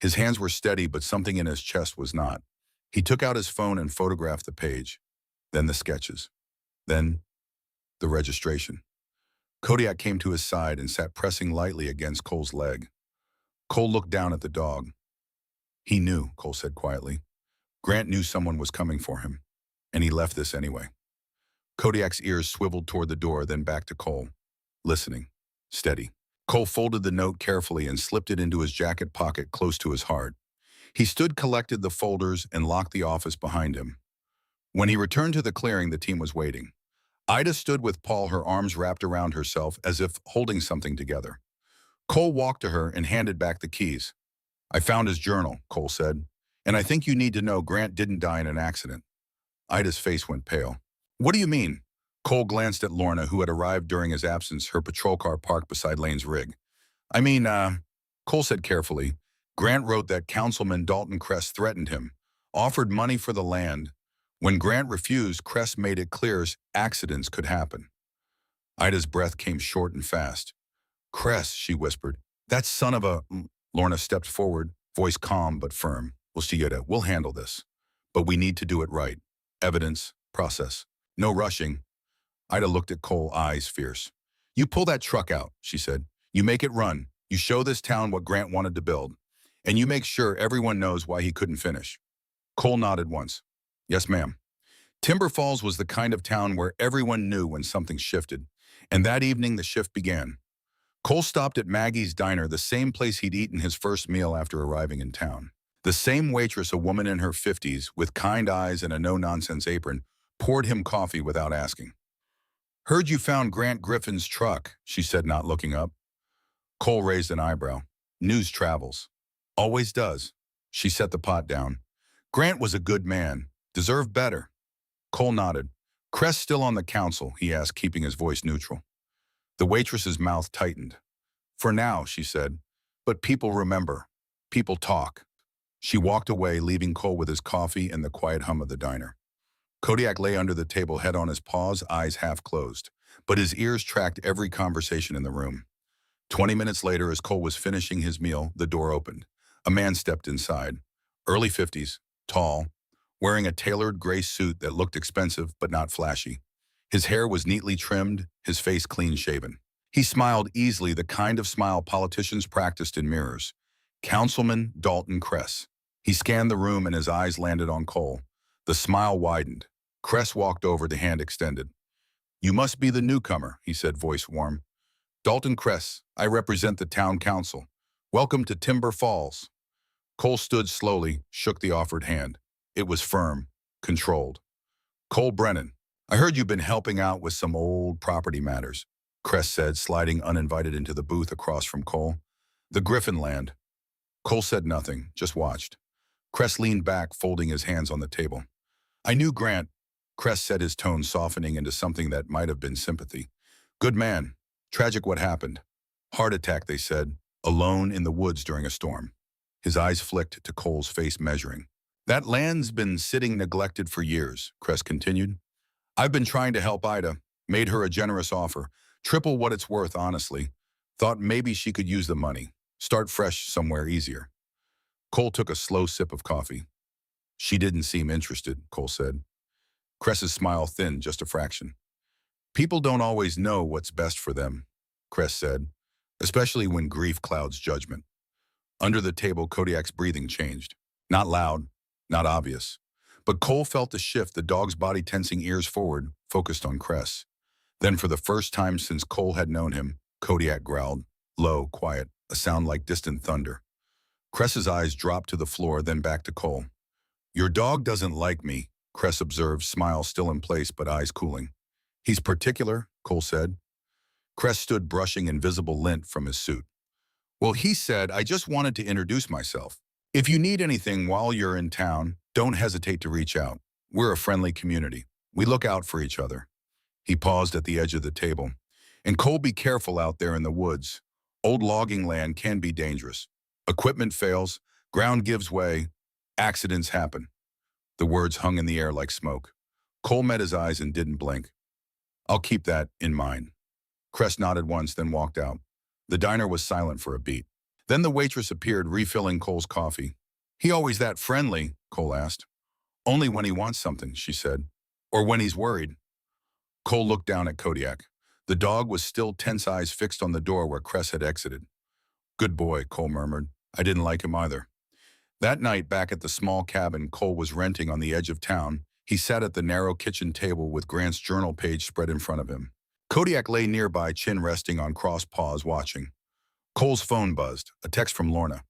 His hands were steady, but something in his chest was not. He took out his phone and photographed the page, then the sketches, then the registration. Kodiak came to his side and sat pressing lightly against Cole's leg. Cole looked down at the dog. He knew, Cole said quietly. Grant knew someone was coming for him, and he left this anyway. Kodiak's ears swiveled toward the door, then back to Cole, listening, steady. Cole folded the note carefully and slipped it into his jacket pocket close to his heart. He stood, collected the folders, and locked the office behind him. When he returned to the clearing, the team was waiting. Ida stood with Paul, her arms wrapped around herself as if holding something together. Cole walked to her and handed back the keys. I found his journal, Cole said, and I think you need to know Grant didn't die in an accident. Ida's face went pale. What do you mean? Cole glanced at Lorna, who had arrived during his absence, her patrol car parked beside Lane's rig. Cole said carefully, Grant wrote that Councilman Dalton Kress threatened him, offered money for the land. When Grant refused, Kress made it clear accidents could happen. Ida's breath came short and fast. Kress, she whispered. That son of a... Lorna stepped forward, voice calm but firm. We'll handle this. But we need to do it right. Evidence, process. No rushing. Ida looked at Cole, eyes fierce. You pull that truck out, she said. You make it run. You show this town what Grant wanted to build. And you make sure everyone knows why he couldn't finish. Cole nodded once. Yes, ma'am. Timber Falls was the kind of town where everyone knew when something shifted. And that evening, the shift began. Cole stopped at Maggie's diner, the same place he'd eaten his first meal after arriving in town. The same waitress, a woman in her 50s, with kind eyes and a no-nonsense apron, poured him coffee without asking. "Heard you found Grant Griffin's truck," she said, not looking up. Cole raised an eyebrow. "News travels." "Always does." She set the pot down. "Grant was a good man. Deserved better." Cole nodded. "Crest still on the council?" he asked, keeping his voice neutral. The waitress's mouth tightened. "For now," she said. "But people remember. People talk." She walked away, leaving Cole with his coffee and the quiet hum of the diner. Kodiak lay under the table, head on his paws, eyes half closed. But his ears tracked every conversation in the room. 20 minutes later, as Cole was finishing his meal, the door opened. A man stepped inside. Early 50s, tall, wearing a tailored gray suit that looked expensive but not flashy. His hair was neatly trimmed, his face clean-shaven. He smiled easily, the kind of smile politicians practiced in mirrors. Councilman Dalton Kress. He scanned the room and his eyes landed on Cole. The smile widened. Kress walked over, the hand extended. "You must be the newcomer," he said, voice warm. "Dalton Kress, I represent the town council. Welcome to Timber Falls." Cole stood slowly, shook the offered hand. It was firm, controlled. "Cole Brennan, I heard you've been helping out with some old property matters," Kress said, sliding uninvited into the booth across from Cole. "The Griffin land." Cole said nothing, just watched. Kress leaned back, folding his hands on the table. "I knew Grant," Kress said, his tone softening into something that might have been sympathy. "Good man. Tragic what happened. Heart attack, they said. Alone in the woods during a storm." His eyes flicked to Cole's face, measuring. "That land's been sitting neglected for years," Kress continued. "I've been trying to help Ida. Made her a generous offer. Triple what it's worth, honestly. Thought maybe she could use the money. Start fresh somewhere easier." Cole took a slow sip of coffee. "She didn't seem interested," Cole said. Kress's smile thinned just a fraction. "People don't always know what's best for them," Kress said, "especially when grief clouds judgment." Under the table, Kodiak's breathing changed. Not loud, not obvious. But Cole felt the shift, the dog's body tensing, ears forward, focused on Kress. Then, for the first time since Cole had known him, Kodiak growled, low, quiet, a sound like distant thunder. Kress's eyes dropped to the floor, then back to Cole. "Your dog doesn't like me," Kress observed, smile still in place but eyes cooling. "He's particular," Cole said. Kress stood, brushing invisible lint from his suit. "Well, he said, I just wanted to introduce myself. If you need anything while you're in town, don't hesitate to reach out. We're a friendly community. We look out for each other." He paused at the edge of the table. "And Cole, be careful out there in the woods. Old logging land can be dangerous. Equipment fails, ground gives way, accidents happen." The words hung in the air like smoke. Cole met his eyes and didn't blink. "I'll keep that in mind." Kress nodded once, then walked out. The diner was silent for a beat. Then the waitress appeared, refilling Cole's coffee. "He always that friendly?" Cole asked. "Only when he wants something," she said. "Or when he's worried." Cole looked down at Kodiak. The dog was still, tense eyes fixed on the door where Kress had exited. "Good boy," Cole murmured. "I didn't like him either." That night, back at the small cabin Cole was renting on the edge of town, he sat at the narrow kitchen table with Grant's journal page spread in front of him. Kodiak lay nearby, chin resting on crossed paws, watching. Cole's phone buzzed, a text from Lorna.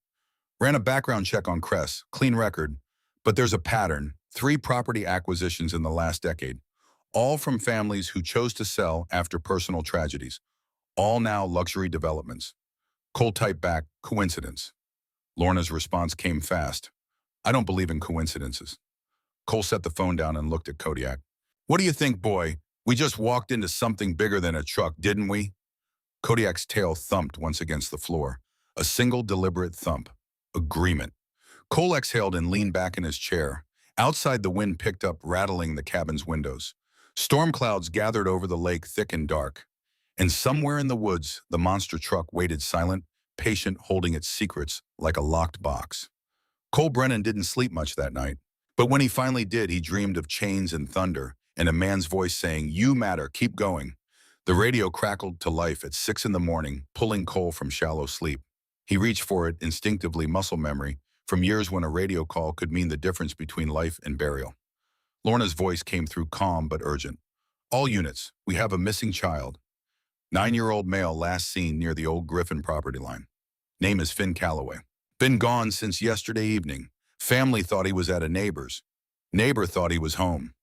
"Ran a background check on Kress, clean record, but there's a pattern, 3 property acquisitions in the last decade, all from families who chose to sell after personal tragedies, all now luxury developments." Cole typed back, "Coincidence." Lorna's response came fast. "I don't believe in coincidences." Cole set the phone down and looked at Kodiak. "What do you think, boy? We just walked into something bigger than a truck, didn't we?" Kodiak's tail thumped once against the floor. A single deliberate thump. Agreement. Cole exhaled and leaned back in his chair. Outside, the wind picked up, rattling the cabin's windows. Storm clouds gathered over the lake, thick and dark. And somewhere in the woods, the monster truck waited, silent, patient, holding its secrets like a locked box. Cole Brennan didn't sleep much that night. But when he finally did, he dreamed of chains and thunder, and a man's voice saying, "You matter, keep going." The radio crackled to life at 6 in the morning, pulling Cole from shallow sleep. He reached for it, instinctively, muscle memory, from years when a radio call could mean the difference between life and burial. Lorna's voice came through, calm but urgent. "All units, we have a missing child." 9-year-old male last seen near the old Griffin property line. Name is Finn Calloway. Been gone since yesterday evening. Family thought he was at a neighbor's. Neighbor thought he was home.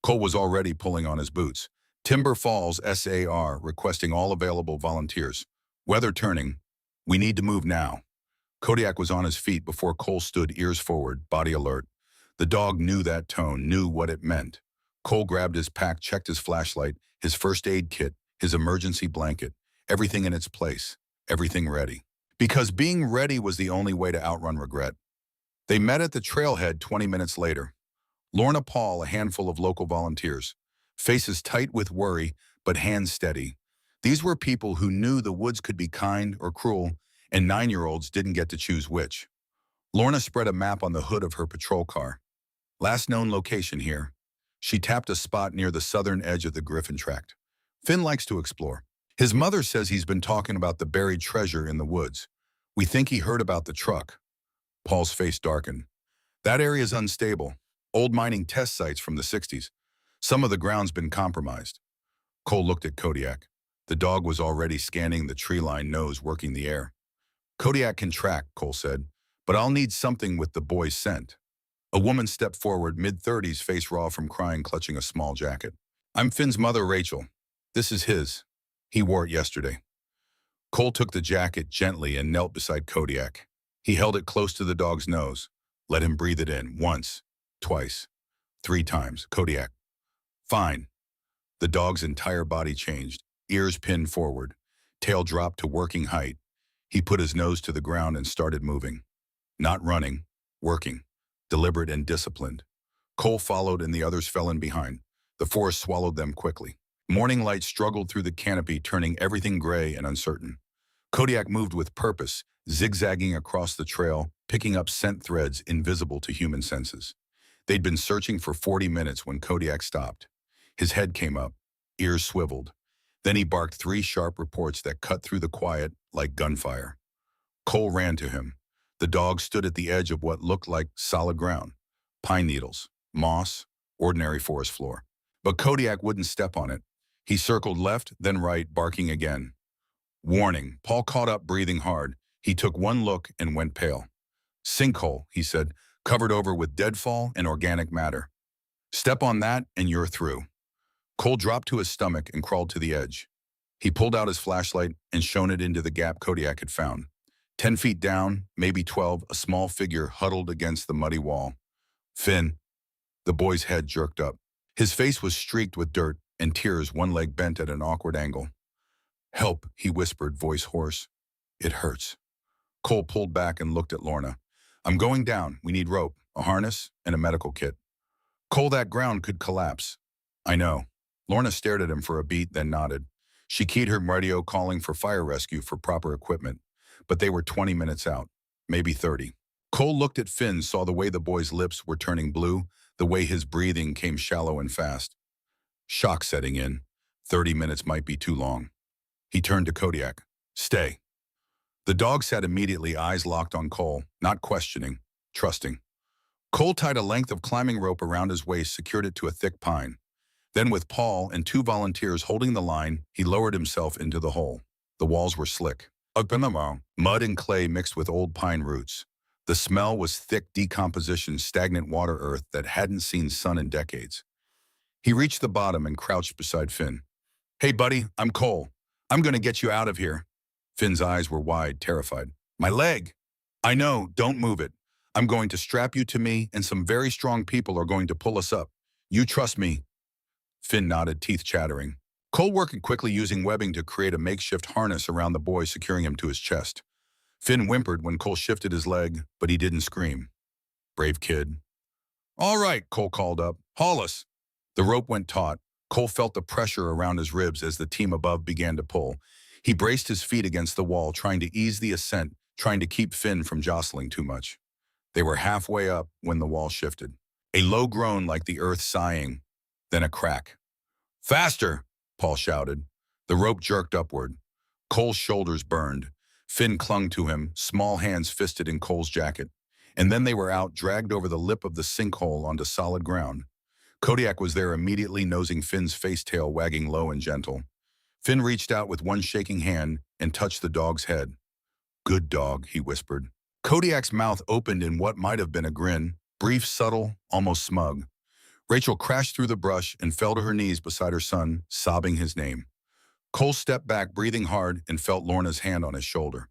Cole was already pulling on his boots. Timber Falls SAR requesting all available volunteers. Weather turning. We need to move now. Kodiak was on his feet before Cole stood ears forward, body alert. The dog knew that tone, knew what it meant. Cole grabbed his pack, checked his flashlight, his first aid kit, his emergency blanket, everything in its place, everything ready. Because being ready was the only way to outrun regret. They met at the trailhead 20 minutes later. Lorna Paul, a handful of local volunteers. Faces tight with worry, but hands steady. These were people who knew the woods could be kind or cruel, and 9-year-olds didn't get to choose which. Lorna spread a map on the hood of her patrol car. Last known location here. She tapped a spot near the southern edge of the Griffin Tract. Finn likes to explore. His mother says he's been talking about the buried treasure in the woods. We think he heard about the truck. Paul's face darkened. That area's unstable. Old mining test sites from the 60s. Some of the ground's been compromised. Cole looked at Kodiak. The dog was already scanning the tree line, nose working the air. Kodiak can track, Cole said, but I'll need something with the boy's scent. A woman stepped forward, mid-30s, face raw from crying, clutching a small jacket. I'm Finn's mother, Rachel. This is his. He wore it yesterday. Cole took the jacket gently and knelt beside Kodiak. He held it close to the dog's nose. Let him breathe it in, once, twice, 3 times. Kodiak. Fine. The dog's entire body changed, ears pinned forward, tail dropped to working height. He put his nose to the ground and started moving. Not running, working, deliberate and disciplined. Cole followed and the others fell in behind. The forest swallowed them quickly. Morning light struggled through the canopy, turning everything gray and uncertain. Kodiak moved with purpose, zigzagging across the trail, picking up scent threads invisible to human senses. They'd been searching for 40 minutes when Kodiak stopped. His head came up, ears swiveled. Then he barked 3 sharp reports that cut through the quiet like gunfire. Cole ran to him. The dog stood at the edge of what looked like solid ground. Pine needles, moss, ordinary forest floor. But Kodiak wouldn't step on it. He circled left, then right, barking again. Warning. Paul caught up, breathing hard. He took one look and went pale. Sinkhole, he said, covered over with deadfall and organic matter. Step on that and you're through. Cole dropped to his stomach and crawled to the edge. He pulled out his flashlight and shone it into the gap Kodiak had found. 10 feet down, maybe 12, a small figure huddled against the muddy wall. Finn. The boy's head jerked up. His face was streaked with dirt and tears, one leg bent at an awkward angle. Help, he whispered, voice hoarse. It hurts. Cole pulled back and looked at Lorna. I'm going down. We need rope, a harness, and a medical kit. Cole, that ground could collapse. I know. Lorna stared at him for a beat, then nodded. She keyed her radio, calling for fire rescue for proper equipment. But they were 20 minutes out, maybe 30. Cole looked at Finn, saw the way the boy's lips were turning blue, the way his breathing came shallow and fast. Shock setting in. 30 minutes might be too long. He turned to Kodiak. Stay. The dog sat immediately, eyes locked on Cole, not questioning, trusting. Cole tied a length of climbing rope around his waist, secured it to a thick pine. Then with Paul and 2 volunteers holding the line, he lowered himself into the hole. The walls were slick. Mud and clay mixed with old pine roots. The smell was thick decomposition, stagnant water earth that hadn't seen sun in decades. He reached the bottom and crouched beside Finn. Hey, buddy, I'm Cole. I'm going to get you out of here. Finn's eyes were wide, terrified. My leg. I know, don't move it. I'm going to strap you to me, and some very strong people are going to pull us up. You trust me. Finn nodded, teeth chattering. Cole worked quickly, using webbing to create a makeshift harness around the boy, securing him to his chest. Finn whimpered when Cole shifted his leg, but he didn't scream. Brave kid. All right, Cole called up. Haul us. The rope went taut. Cole felt the pressure around his ribs as the team above began to pull. He braced his feet against the wall, trying to ease the ascent, trying to keep Finn from jostling too much. They were halfway up when the wall shifted. A low groan like the earth sighing, then a crack. Faster, Paul shouted. The rope jerked upward. Cole's shoulders burned. Finn clung to him, small hands fisted in Cole's jacket. And then they were out, dragged over the lip of the sinkhole onto solid ground. Kodiak was there immediately, nosing Finn's face, tail wagging low and gentle. Finn reached out with one shaking hand and touched the dog's head. Good dog, he whispered. Kodiak's mouth opened in what might have been a grin, brief, subtle, almost smug. Rachel crashed through the brush and fell to her knees beside her son, sobbing his name. Cole stepped back, breathing hard, and felt Lorna's hand on his shoulder.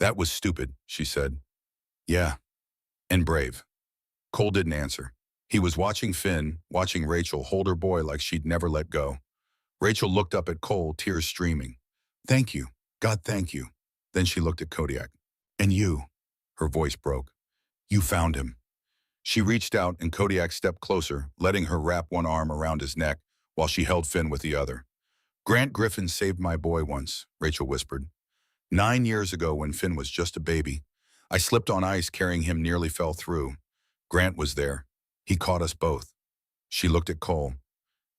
That was stupid, she said. Yeah, and brave. Cole didn't answer. He was watching Finn, watching Rachel hold her boy like she'd never let go. Rachel looked up at Cole, tears streaming. Thank you. God, thank you. Then she looked at Kodiak. And you. Her voice broke. You found him. She reached out and Kodiak stepped closer, letting her wrap one arm around his neck while she held Finn with the other. Grant Griffin saved my boy once, Rachel whispered. 9 years ago when Finn was just a baby. I slipped on ice carrying him, nearly fell through. Grant was there. He caught us both. She looked at Cole.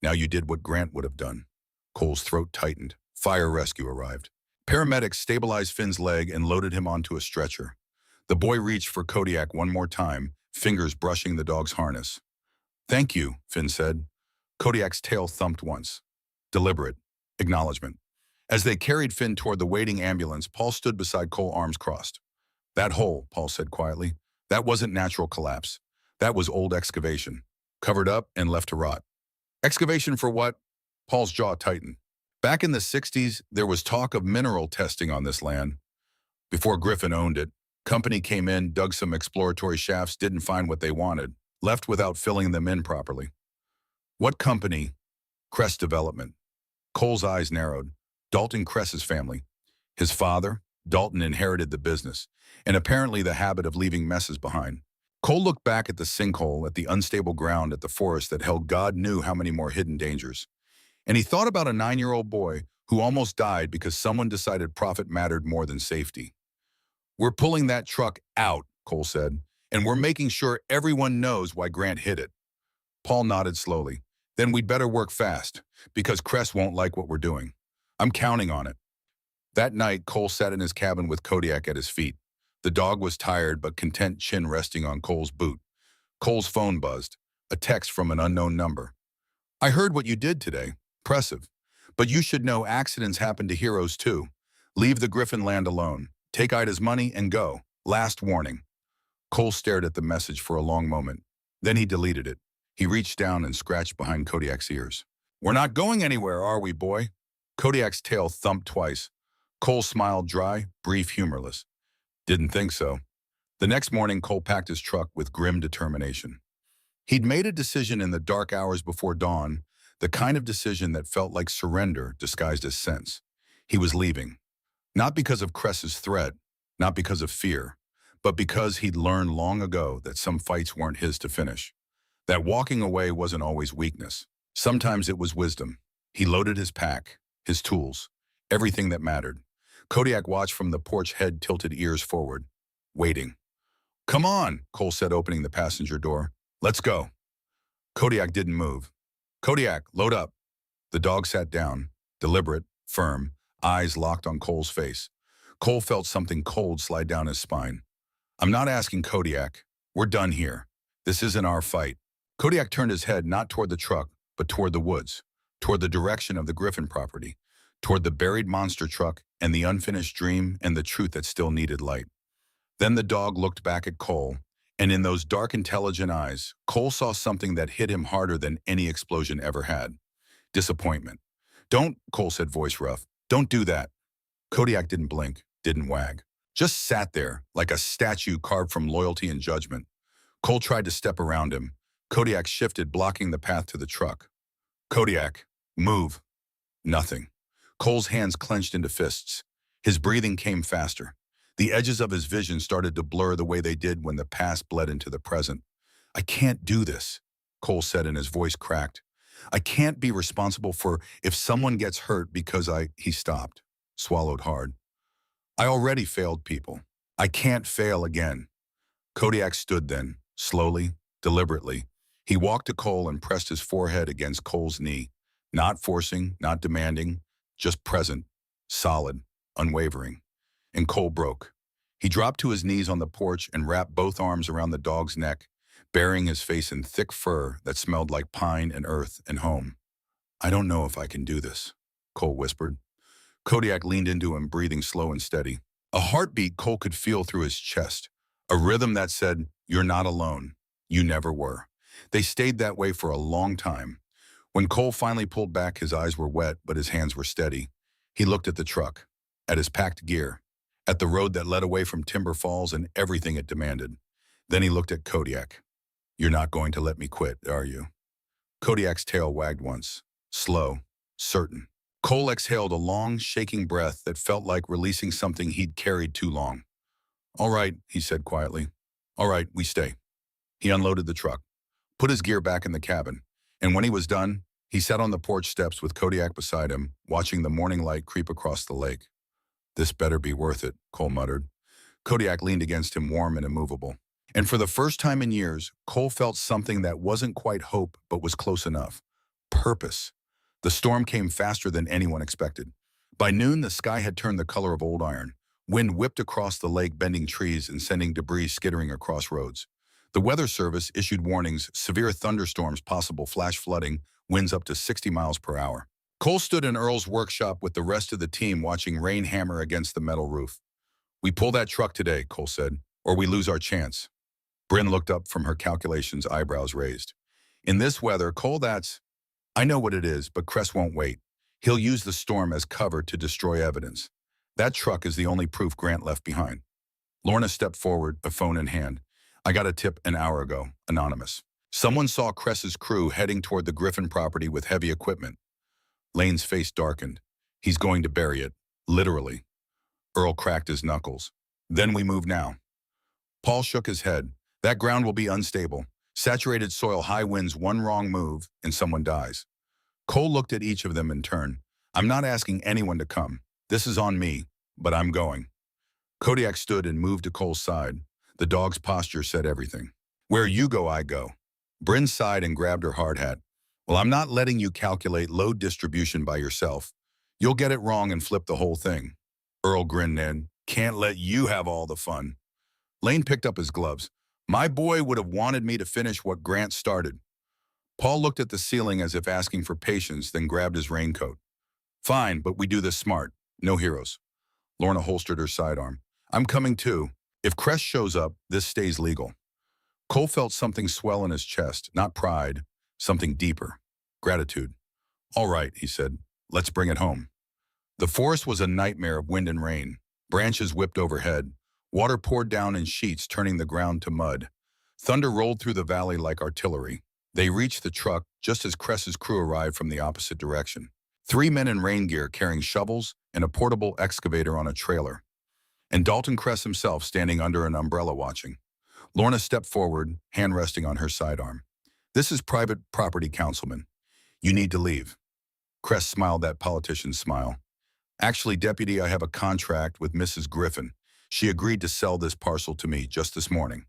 Now you did what Grant would have done. Cole's throat tightened. Fire rescue arrived. Paramedics stabilized Finn's leg and loaded him onto a stretcher. The boy reached for Kodiak one more time, fingers brushing the dog's harness. Thank you, Finn said. Kodiak's tail thumped once. Deliberate. Acknowledgement. As they carried Finn toward the waiting ambulance, Paul stood beside Cole, arms crossed. That hole, Paul said quietly, that wasn't natural collapse. That was old excavation. Covered up and left to rot. Excavation for what? Paul's jaw tightened. Back in the 60s, there was talk of mineral testing on this land. Before Griffin owned it, company came in, dug some exploratory shafts, didn't find what they wanted, left without filling them in properly. What company? Crest Development. Cole's eyes narrowed. Dalton Cress's family. His father, Dalton, inherited the business, and apparently the habit of leaving messes behind. Cole looked back at the sinkhole, at the unstable ground, at the forest that held God knew how many more hidden dangers. And he thought about a 9-year-old boy who almost died because someone decided profit mattered more than safety. We're pulling that truck out, Cole said, and we're making sure everyone knows why Grant hit it. Paul nodded slowly. Then we'd better work fast, because Cress won't like what we're doing. I'm counting on it. That night, Cole sat in his cabin with Kodiak at his feet. The dog was tired but content, chin resting on Cole's boot. Cole's phone buzzed, a text from an unknown number. I heard what you did today. Impressive. But you should know accidents happen to heroes too. Leave the Griffin land alone. Take Ida's money and go. Last warning. Cole stared at the message for a long moment. Then he deleted it. He reached down and scratched behind Kodiak's ears. We're not going anywhere, are we, boy? Kodiak's tail thumped twice. Cole smiled, dry, brief, humorless. Didn't think so. The next morning, Cole packed his truck with grim determination. He'd made a decision in the dark hours before dawn, the kind of decision that felt like surrender disguised as sense. He was leaving. Not because of Cress's threat, not because of fear, but because he'd learned long ago that some fights weren't his to finish. That walking away wasn't always weakness. Sometimes it was wisdom. He loaded his pack, his tools, everything that mattered. Kodiak watched from the porch, head tilted, ears forward, waiting. Come on, Cole said, opening the passenger door. Let's go. Kodiak didn't move. Kodiak, load up. The dog sat down, deliberate, firm, eyes locked on Cole's face. Cole felt something cold slide down his spine. I'm not asking, Kodiak. We're done here. This isn't our fight. Kodiak turned his head not toward the truck, but toward the woods, toward the direction of the Griffin property, toward the buried monster truck and the unfinished dream and the truth that still needed light. Then the dog looked back at Cole, and in those dark, intelligent eyes, Cole saw something that hit him harder than any explosion ever had. Disappointment. Don't, Cole said, voice rough. Don't do that. Kodiak didn't blink, didn't wag. Just sat there like a statue carved from loyalty and judgment. Cole tried to step around him. Kodiak shifted, blocking the path to the truck. Kodiak, move. Nothing. Cole's hands clenched into fists. His breathing came faster. The edges of his vision started to blur the way they did when the past bled into the present. I can't do this, Cole said, and his voice cracked. I can't be responsible for if someone gets hurt because He stopped, swallowed hard. I already failed people. I can't fail again. Kodiak stood then, slowly, deliberately. He walked to Cole and pressed his forehead against Cole's knee, not forcing, not demanding, just present, solid, unwavering. And Cole broke. He dropped to his knees on the porch and wrapped both arms around the dog's neck, burying his face in thick fur that smelled like pine and earth and home. I don't know if I can do this, Cole whispered. Kodiak leaned into him, breathing slow and steady. A heartbeat Cole could feel through his chest, a rhythm that said, "You're not alone. You never were." They stayed that way for a long time. When Cole finally pulled back, his eyes were wet, but his hands were steady. He looked at the truck, at his packed gear, at the road that led away from Timber Falls and everything it demanded. Then he looked at Kodiak. "You're not going to let me quit, are you?" Kodiak's tail wagged once, slow, certain. Cole exhaled a long, shaking breath that felt like releasing something he'd carried too long. "All right," he said quietly. "All right, we stay." He unloaded the truck, put his gear back in the cabin, and when he was done, he sat on the porch steps with Kodiak beside him, watching the morning light creep across the lake. "This better be worth it," Cole muttered. Kodiak leaned against him, warm and immovable. And for the first time in years, Cole felt something that wasn't quite hope, but was close enough. Purpose. The storm came faster than anyone expected. By noon, the sky had turned the color of old iron. Wind whipped across the lake, bending trees and sending debris skittering across roads. The Weather Service issued warnings: severe thunderstorms, possible flash flooding, winds up to 60 miles per hour. Cole stood in Earl's workshop with the rest of the team, watching rain hammer against the metal roof. "We pull that truck today," Cole said, "or we lose our chance." Bryn looked up from her calculations, eyebrows raised. "In this weather, Cole, that's—" "I know what it is, but Cress won't wait. He'll use the storm as cover to destroy evidence. That truck is the only proof Grant left behind." Lorna stepped forward, a phone in hand. "I got a tip an hour ago, anonymous. Someone saw Cress's crew heading toward the Griffin property with heavy equipment." Lane's face darkened. "He's going to bury it, literally." Earl cracked his knuckles. "Then we move now." Paul shook his head. "That ground will be unstable. Saturated soil, high winds, one wrong move, and someone dies." Cole looked at each of them in turn. "I'm not asking anyone to come. This is on me, but I'm going." Kodiak stood and moved to Cole's side. The dog's posture said everything. "Where you go, I go." Bryn sighed and grabbed her hard hat. "Well, I'm not letting you calculate load distribution by yourself. You'll get it wrong and flip the whole thing." Earl grinned then. "Can't let you have all the fun." Lane picked up his gloves. "My boy would have wanted me to finish what Grant started." Paul looked at the ceiling as if asking for patience, then grabbed his raincoat. "Fine, but we do this smart. No heroes." Lorna holstered her sidearm. "I'm coming too. If Cress shows up, this stays legal." Cole felt something swell in his chest, not pride, something deeper. Gratitude. "All right," he said. "Let's bring it home." The forest was a nightmare of wind and rain. Branches whipped overhead. Water poured down in sheets, turning the ground to mud. Thunder rolled through the valley like artillery. They reached the truck just as Cress's crew arrived from the opposite direction. 3 men in rain gear carrying shovels and a portable excavator on a trailer. And Dalton Cress himself standing under an umbrella watching. Lorna stepped forward, hand resting on her sidearm. "This is private property, Councilman. You need to leave." Cress smiled that politician's smile. "Actually, Deputy, I have a contract with Mrs. Griffin. She agreed to sell this parcel to me just this morning."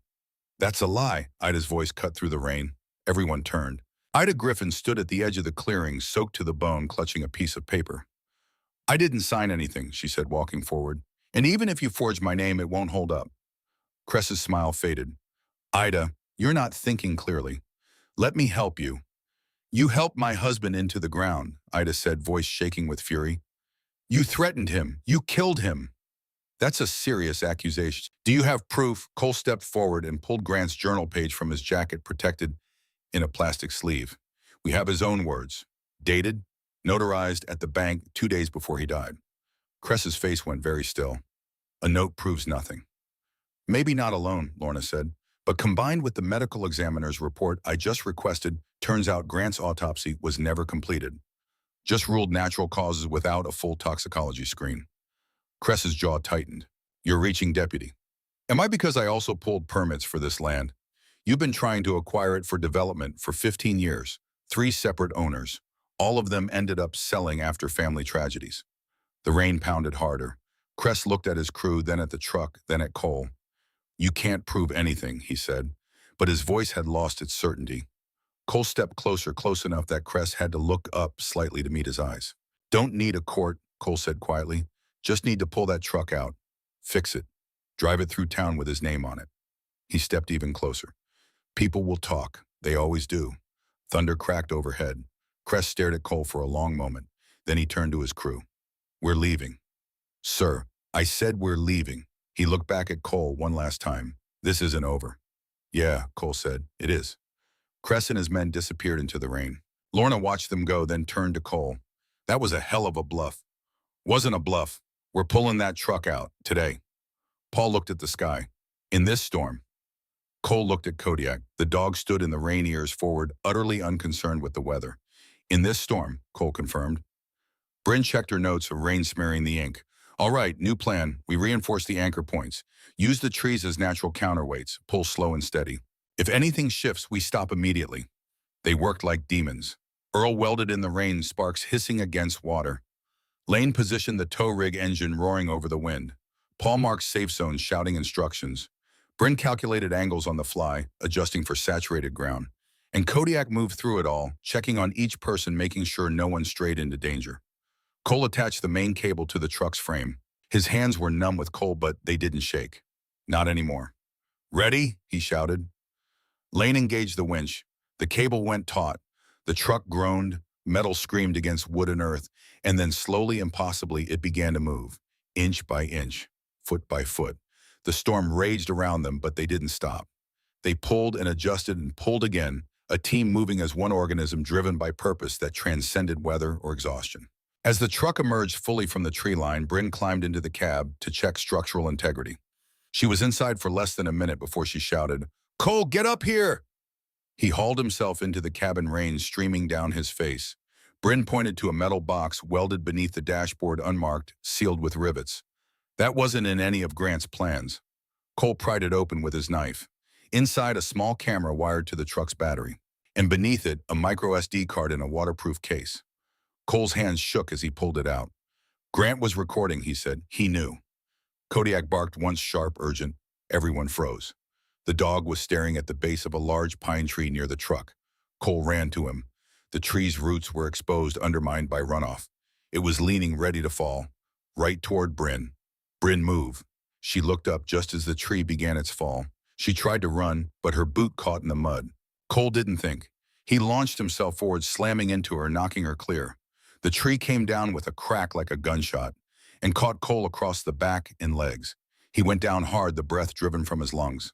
"That's a lie," Ida's voice cut through the rain. Everyone turned. Ida Griffin stood at the edge of the clearing, soaked to the bone, clutching a piece of paper. "I didn't sign anything," she said, walking forward. "And even if you forge my name, it won't hold up." Cress's smile faded. "Ida, you're not thinking clearly. Let me help you." "You helped my husband into the ground," Ida said, voice shaking with fury. "You threatened him. You killed him." "That's a serious accusation. Do you have proof?" Cole stepped forward and pulled Grant's journal page from his jacket, protected in a plastic sleeve. "We have his own words. Dated, notarized at the bank 2 days before he died." Cress's face went very still. "A note proves nothing." "Maybe not alone," Lorna said, "but combined with the medical examiner's report I just requested, turns out Grant's autopsy was never completed. Just ruled natural causes without a full toxicology screen." Cress's jaw tightened. "You're reaching, Deputy." "Am I because I also pulled permits for this land? You've been trying to acquire it for development for 15 years, 3 separate owners. All of them ended up selling after family tragedies." The rain pounded harder. Cress looked at his crew, then at the truck, then at Cole. "You can't prove anything," he said, but his voice had lost its certainty. Cole stepped closer, close enough that Cress had to look up slightly to meet his eyes. "Don't need a court," Cole said quietly. "Just need to pull that truck out. Fix it. Drive it through town with his name on it." He stepped even closer. "People will talk. They always do." Thunder cracked overhead. Cress stared at Cole for a long moment. Then he turned to his crew. We're leaving. Sir, I said we're leaving. He looked back at Cole one last time. This isn't over. Yeah, Cole said. It is. Cress and his men disappeared into the rain. Lorna watched them go, then turned to Cole. That was a hell of a bluff. Wasn't a bluff. We're pulling that truck out, today. Paul looked at the sky. In this storm. Cole looked at Kodiak. The dog stood in the rain, ears forward, utterly unconcerned with the weather. In this storm, Cole confirmed. Bryn checked her notes of rain smearing the ink. All right, new plan. We reinforce the anchor points. Use the trees as natural counterweights. Pull slow and steady. If anything shifts, we stop immediately. They worked like demons. Earl welded in the rain, sparks hissing against water. Lane positioned the tow rig engine roaring over the wind. Paul marked safe zones, shouting instructions. Bryn calculated angles on the fly, adjusting for saturated ground. And Kodiak moved through it all, checking on each person, making sure no one strayed into danger. Cole attached the main cable to the truck's frame. His hands were numb with cold, but they didn't shake. Not anymore. Ready? He shouted. Lane engaged the winch. The cable went taut. The truck groaned, metal screamed against wood and earth, and then slowly, impossibly, it began to move, inch by inch, foot by foot. The storm raged around them, but they didn't stop. They pulled and adjusted and pulled again, a team moving as one organism driven by purpose that transcended weather or exhaustion. As the truck emerged fully from the tree line, Bryn climbed into the cab to check structural integrity. She was inside for less than a minute before she shouted, "Cole, get up here!" He hauled himself into the cabin, rain streaming down his face. Bryn pointed to a metal box welded beneath the dashboard, unmarked, sealed with rivets. That wasn't in any of Grant's plans. Cole pried it open with his knife. Inside, a small camera wired to the truck's battery, and beneath it, a micro SD card in a waterproof case. Cole's hands shook as he pulled it out. Grant was recording, he said. He knew. Kodiak barked once, sharp, urgent. Everyone froze. The dog was staring at the base of a large pine tree near the truck. Cole ran to him. The tree's roots were exposed, undermined by runoff. It was leaning, ready to fall, right toward Bryn. Bryn, move. She looked up just as the tree began its fall. She tried to run, but her boot caught in the mud. Cole didn't think. He launched himself forward, slamming into her, knocking her clear. The tree came down with a crack like a gunshot and caught Cole across the back and legs. He went down hard, the breath driven from his lungs.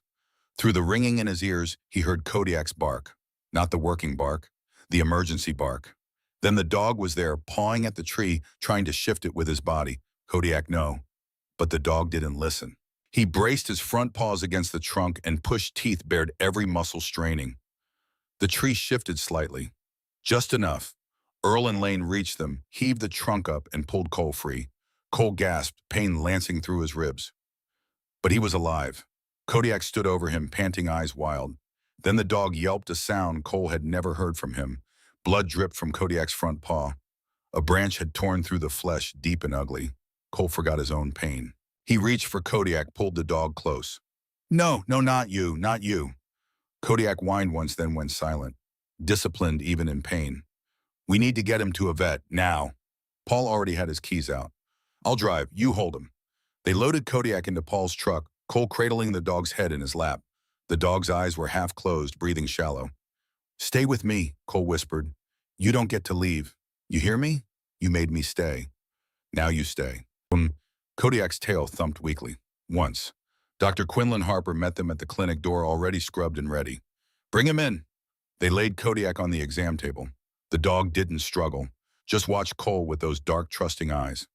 Through the ringing in his ears, he heard Kodiak's bark. Not the working bark, the emergency bark. Then the dog was there, pawing at the tree, trying to shift it with his body. Kodiak, no. But the dog didn't listen. He braced his front paws against the trunk and pushed teeth bared, every muscle straining. The tree shifted slightly. Just enough. Earl and Lane reached them, heaved the trunk up, and pulled Cole free. Cole gasped, pain lancing through his ribs. But he was alive. Kodiak stood over him, panting, eyes wild. Then the dog yelped, a sound Cole had never heard from him. Blood dripped from Kodiak's front paw. A branch had torn through the flesh, deep and ugly. Cole forgot his own pain. He reached for Kodiak, pulled the dog close. No, not you, not you. Kodiak whined once, then went silent, disciplined even in pain. We need to get him to a vet, now. Paul already had his keys out. I'll drive, you hold him. They loaded Kodiak into Paul's truck, Cole cradling the dog's head in his lap. The dog's eyes were half closed, breathing shallow. Stay with me, Cole whispered. You don't get to leave. You hear me? You made me stay. Now you stay. Kodiak's tail thumped weakly. Once. Dr. Quinlan Harper met them at the clinic door, already scrubbed and ready. Bring him in. They laid Kodiak on the exam table. The dog didn't struggle. Just watched Cole with those dark, trusting eyes.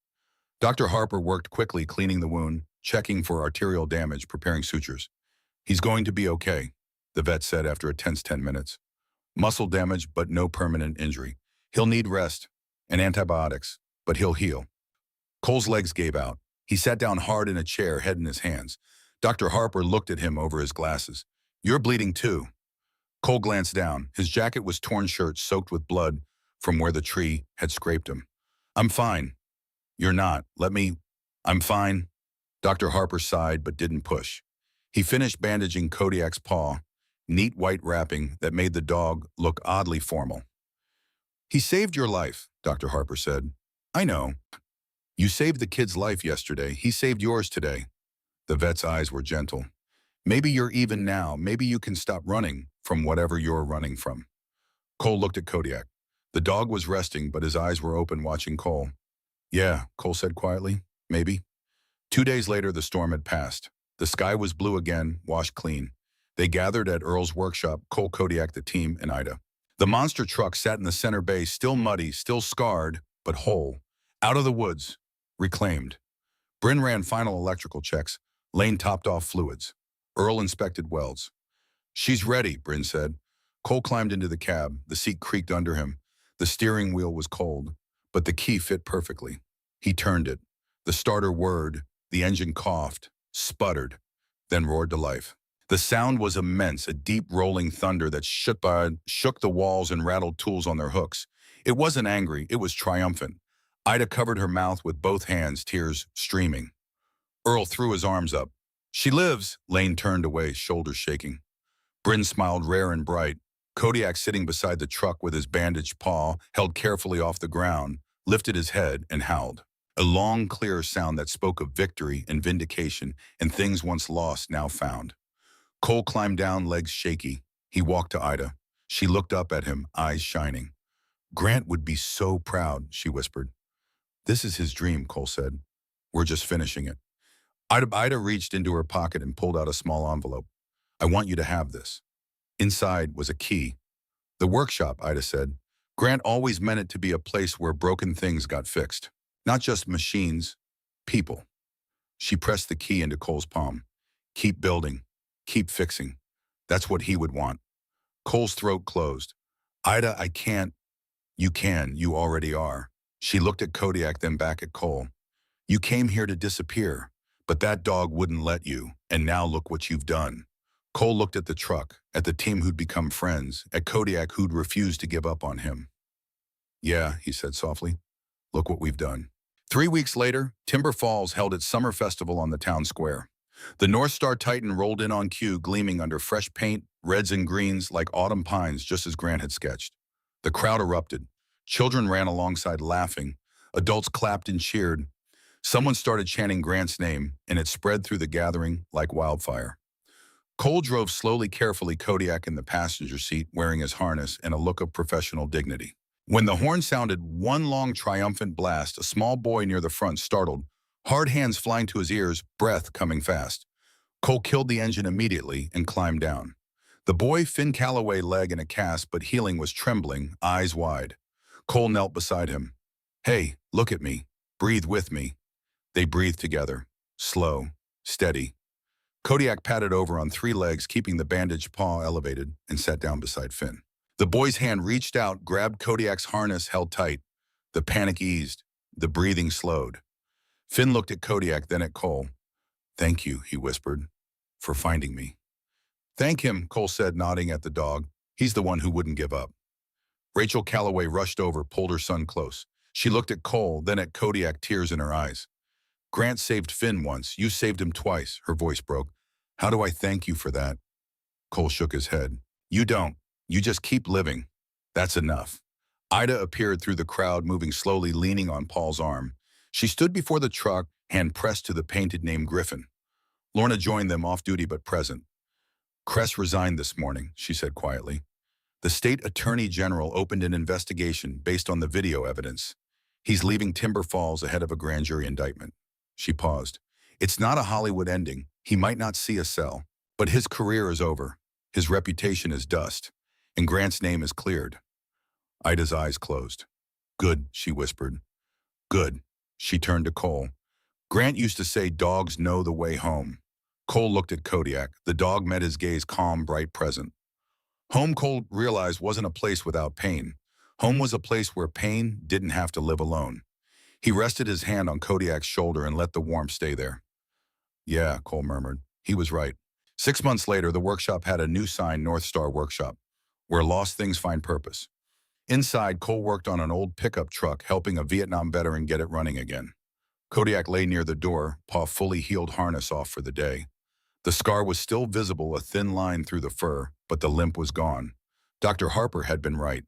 Dr. Harper worked quickly, cleaning the wound, checking for arterial damage, preparing sutures. He's going to be okay, the vet said after a tense 10 minutes. Muscle damage, but no permanent injury. He'll need rest and antibiotics, but he'll heal. Cole's legs gave out. He sat down hard in a chair, head in his hands. Dr. Harper looked at him over his glasses. You're bleeding too. Cole glanced down. His jacket was torn, shirt soaked with blood from where the tree had scraped him. I'm fine. You're not. I'm fine. Dr. Harper sighed but didn't push. He finished bandaging Kodiak's paw, neat white wrapping that made the dog look oddly formal. He saved your life, Dr. Harper said. I know. You saved the kid's life yesterday. He saved yours today. The vet's eyes were gentle. Maybe you're even now. Maybe you can stop running from whatever you're running from. Cole looked at Kodiak. The dog was resting, but his eyes were open watching Cole. Yeah, Cole said quietly. Maybe. 2 days later, the storm had passed. The sky was blue again, washed clean. They gathered at Earl's workshop, Cole, Kodiak, the team, and Ida. The monster truck sat in the center bay, still muddy, still scarred, but whole. Out of the woods. Reclaimed. Bryn ran final electrical checks. Lane topped off fluids. Earl inspected welds. She's ready, Bryn said. Cole climbed into the cab. The seat creaked under him. The steering wheel was cold, but the key fit perfectly. He turned it. The starter whirred. The engine coughed, sputtered, then roared to life. The sound was immense, a deep rolling thunder that shook the walls and rattled tools on their hooks. It wasn't angry, it was triumphant. Ida covered her mouth with both hands, tears streaming. Earl threw his arms up. She lives. Lane turned away, shoulders shaking. Bryn smiled rare and bright. Kodiak, sitting beside the truck with his bandaged paw held carefully off the ground, lifted his head and howled. A long, clear sound that spoke of victory and vindication and things once lost, now found. Cole climbed down, legs shaky. He walked to Ida. She looked up at him, eyes shining. Grant would be so proud, she whispered. This is his dream, Cole said. We're just finishing it. Ida reached into her pocket and pulled out a small envelope. I want you to have this. Inside was a key. The workshop, Ida said. Grant always meant it to be a place where broken things got fixed. Not just machines, people. She pressed the key into Cole's palm. Keep building. Keep fixing. That's what he would want. Cole's throat closed. Ida, I can't. You can. You already are. She looked at Kodiak, then back at Cole. You came here to disappear, but that dog wouldn't let you, and now look what you've done. Cole looked at the truck, at the team who'd become friends, at Kodiak who'd refused to give up on him. Yeah, he said softly. Look what we've done. 3 weeks later, Timber Falls held its summer festival on the town square. The North Star Titan rolled in on cue, gleaming under fresh paint, reds and greens like autumn pines, just as Grant had sketched. The crowd erupted. Children ran alongside laughing. Adults clapped and cheered. Someone started chanting Grant's name, and it spread through the gathering like wildfire. Cole drove slowly, carefully, Kodiak in the passenger seat, wearing his harness and a look of professional dignity. When the horn sounded one long triumphant blast, a small boy near the front startled, hard hands flying to his ears, breath coming fast. Cole killed the engine immediately and climbed down. The boy, Finn Calloway, leg in a cast but healing, was trembling, eyes wide. Cole knelt beside him. Hey, look at me. Breathe with me. They breathed together, slow, steady. Kodiak patted over on 3 legs, keeping the bandaged paw elevated, and sat down beside Finn. The boy's hand reached out, grabbed Kodiak's harness, held tight. The panic eased. The breathing slowed. Finn looked at Kodiak, then at Cole. Thank you, he whispered, for finding me. Thank him, Cole said, nodding at the dog. He's the one who wouldn't give up. Rachel Calloway rushed over, pulled her son close. She looked at Cole, then at Kodiak, tears in her eyes. Grant saved Finn once. You saved him twice, her voice broke. How do I thank you for that? Cole shook his head. You don't. You just keep living. That's enough. Ida appeared through the crowd, moving slowly, leaning on Paul's arm. She stood before the truck, hand pressed to the painted name Griffin. Lorna joined them, off-duty but present. Cress resigned this morning, she said quietly. The state attorney general opened an investigation based on the video evidence. He's leaving Timber Falls ahead of a grand jury indictment. She paused. It's not a Hollywood ending. He might not see a cell, but his career is over. His reputation is dust, and Grant's name is cleared. Ida's eyes closed. Good, she whispered. Good. She turned to Cole. Grant used to say dogs know the way home. Cole looked at Kodiak. The dog met his gaze, calm, bright, present. Home, Cole realized, wasn't a place without pain. Home was a place where pain didn't have to live alone. He rested his hand on Kodiak's shoulder and let the warmth stay there. Yeah, Cole murmured. He was right. 6 months later, the workshop had a new sign, North Star Workshop, where lost things find purpose. Inside, Cole worked on an old pickup truck, helping a Vietnam veteran get it running again. Kodiak lay near the door, paw fully healed, harness off for the day. The scar was still visible, a thin line through the fur, but the limp was gone. Dr. Harper had been right.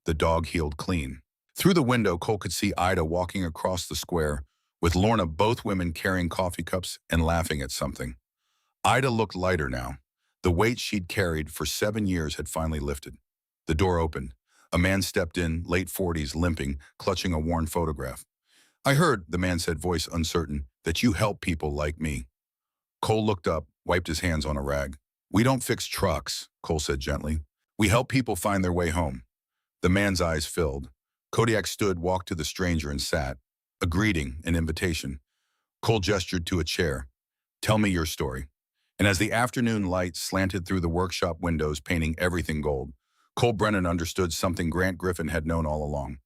The dog healed clean. Through the window, Cole could see Ida walking across the square, with Lorna, both women carrying coffee cups and laughing at something. Ida looked lighter now. The weight she'd carried for 7 years had finally lifted. The door opened. A man stepped in, late 40s, limping, clutching a worn photograph. "I heard," the man said, voice uncertain, "that you help people like me." Cole looked up, wiped his hands on a rag. "We don't fix trucks," Cole said gently. "We help people find their way home." The man's eyes filled. Kodiak stood, walked to the stranger and sat. A greeting, an invitation. Cole gestured to a chair. "Tell me your story." And as the afternoon light slanted through the workshop windows, painting everything gold, Cole Brennan understood something Grant Griffin had known all along.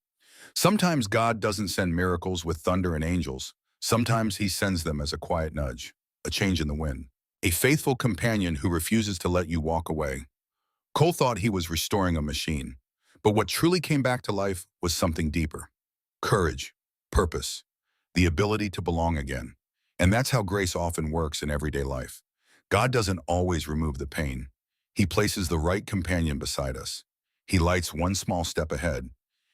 Sometimes God doesn't send miracles with thunder and angels. Sometimes he sends them as a quiet nudge, a change in the wind, a faithful companion who refuses to let you walk away. Cole thought he was restoring a machine, but what truly came back to life was something deeper. Courage, purpose, the ability to belong again. And that's how grace often works in everyday life. God doesn't always remove the pain. He places the right companion beside us. He lights one small step ahead,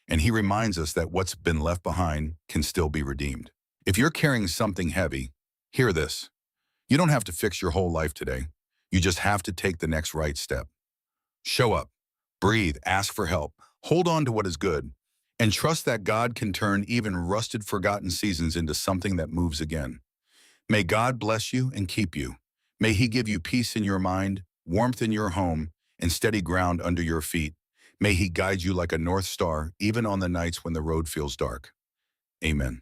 and he reminds us that what's been left behind can still be redeemed. If you're carrying something heavy, hear this. You don't have to fix your whole life today. You just have to take the next right step. Show up, breathe, ask for help, hold on to what is good, and trust that God can turn even rusted, forgotten seasons into something that moves again. May God bless you and keep you. May he give you peace in your mind, warmth in your home, and steady ground under your feet. May he guide you like a north star, even on the nights when the road feels dark. Amen.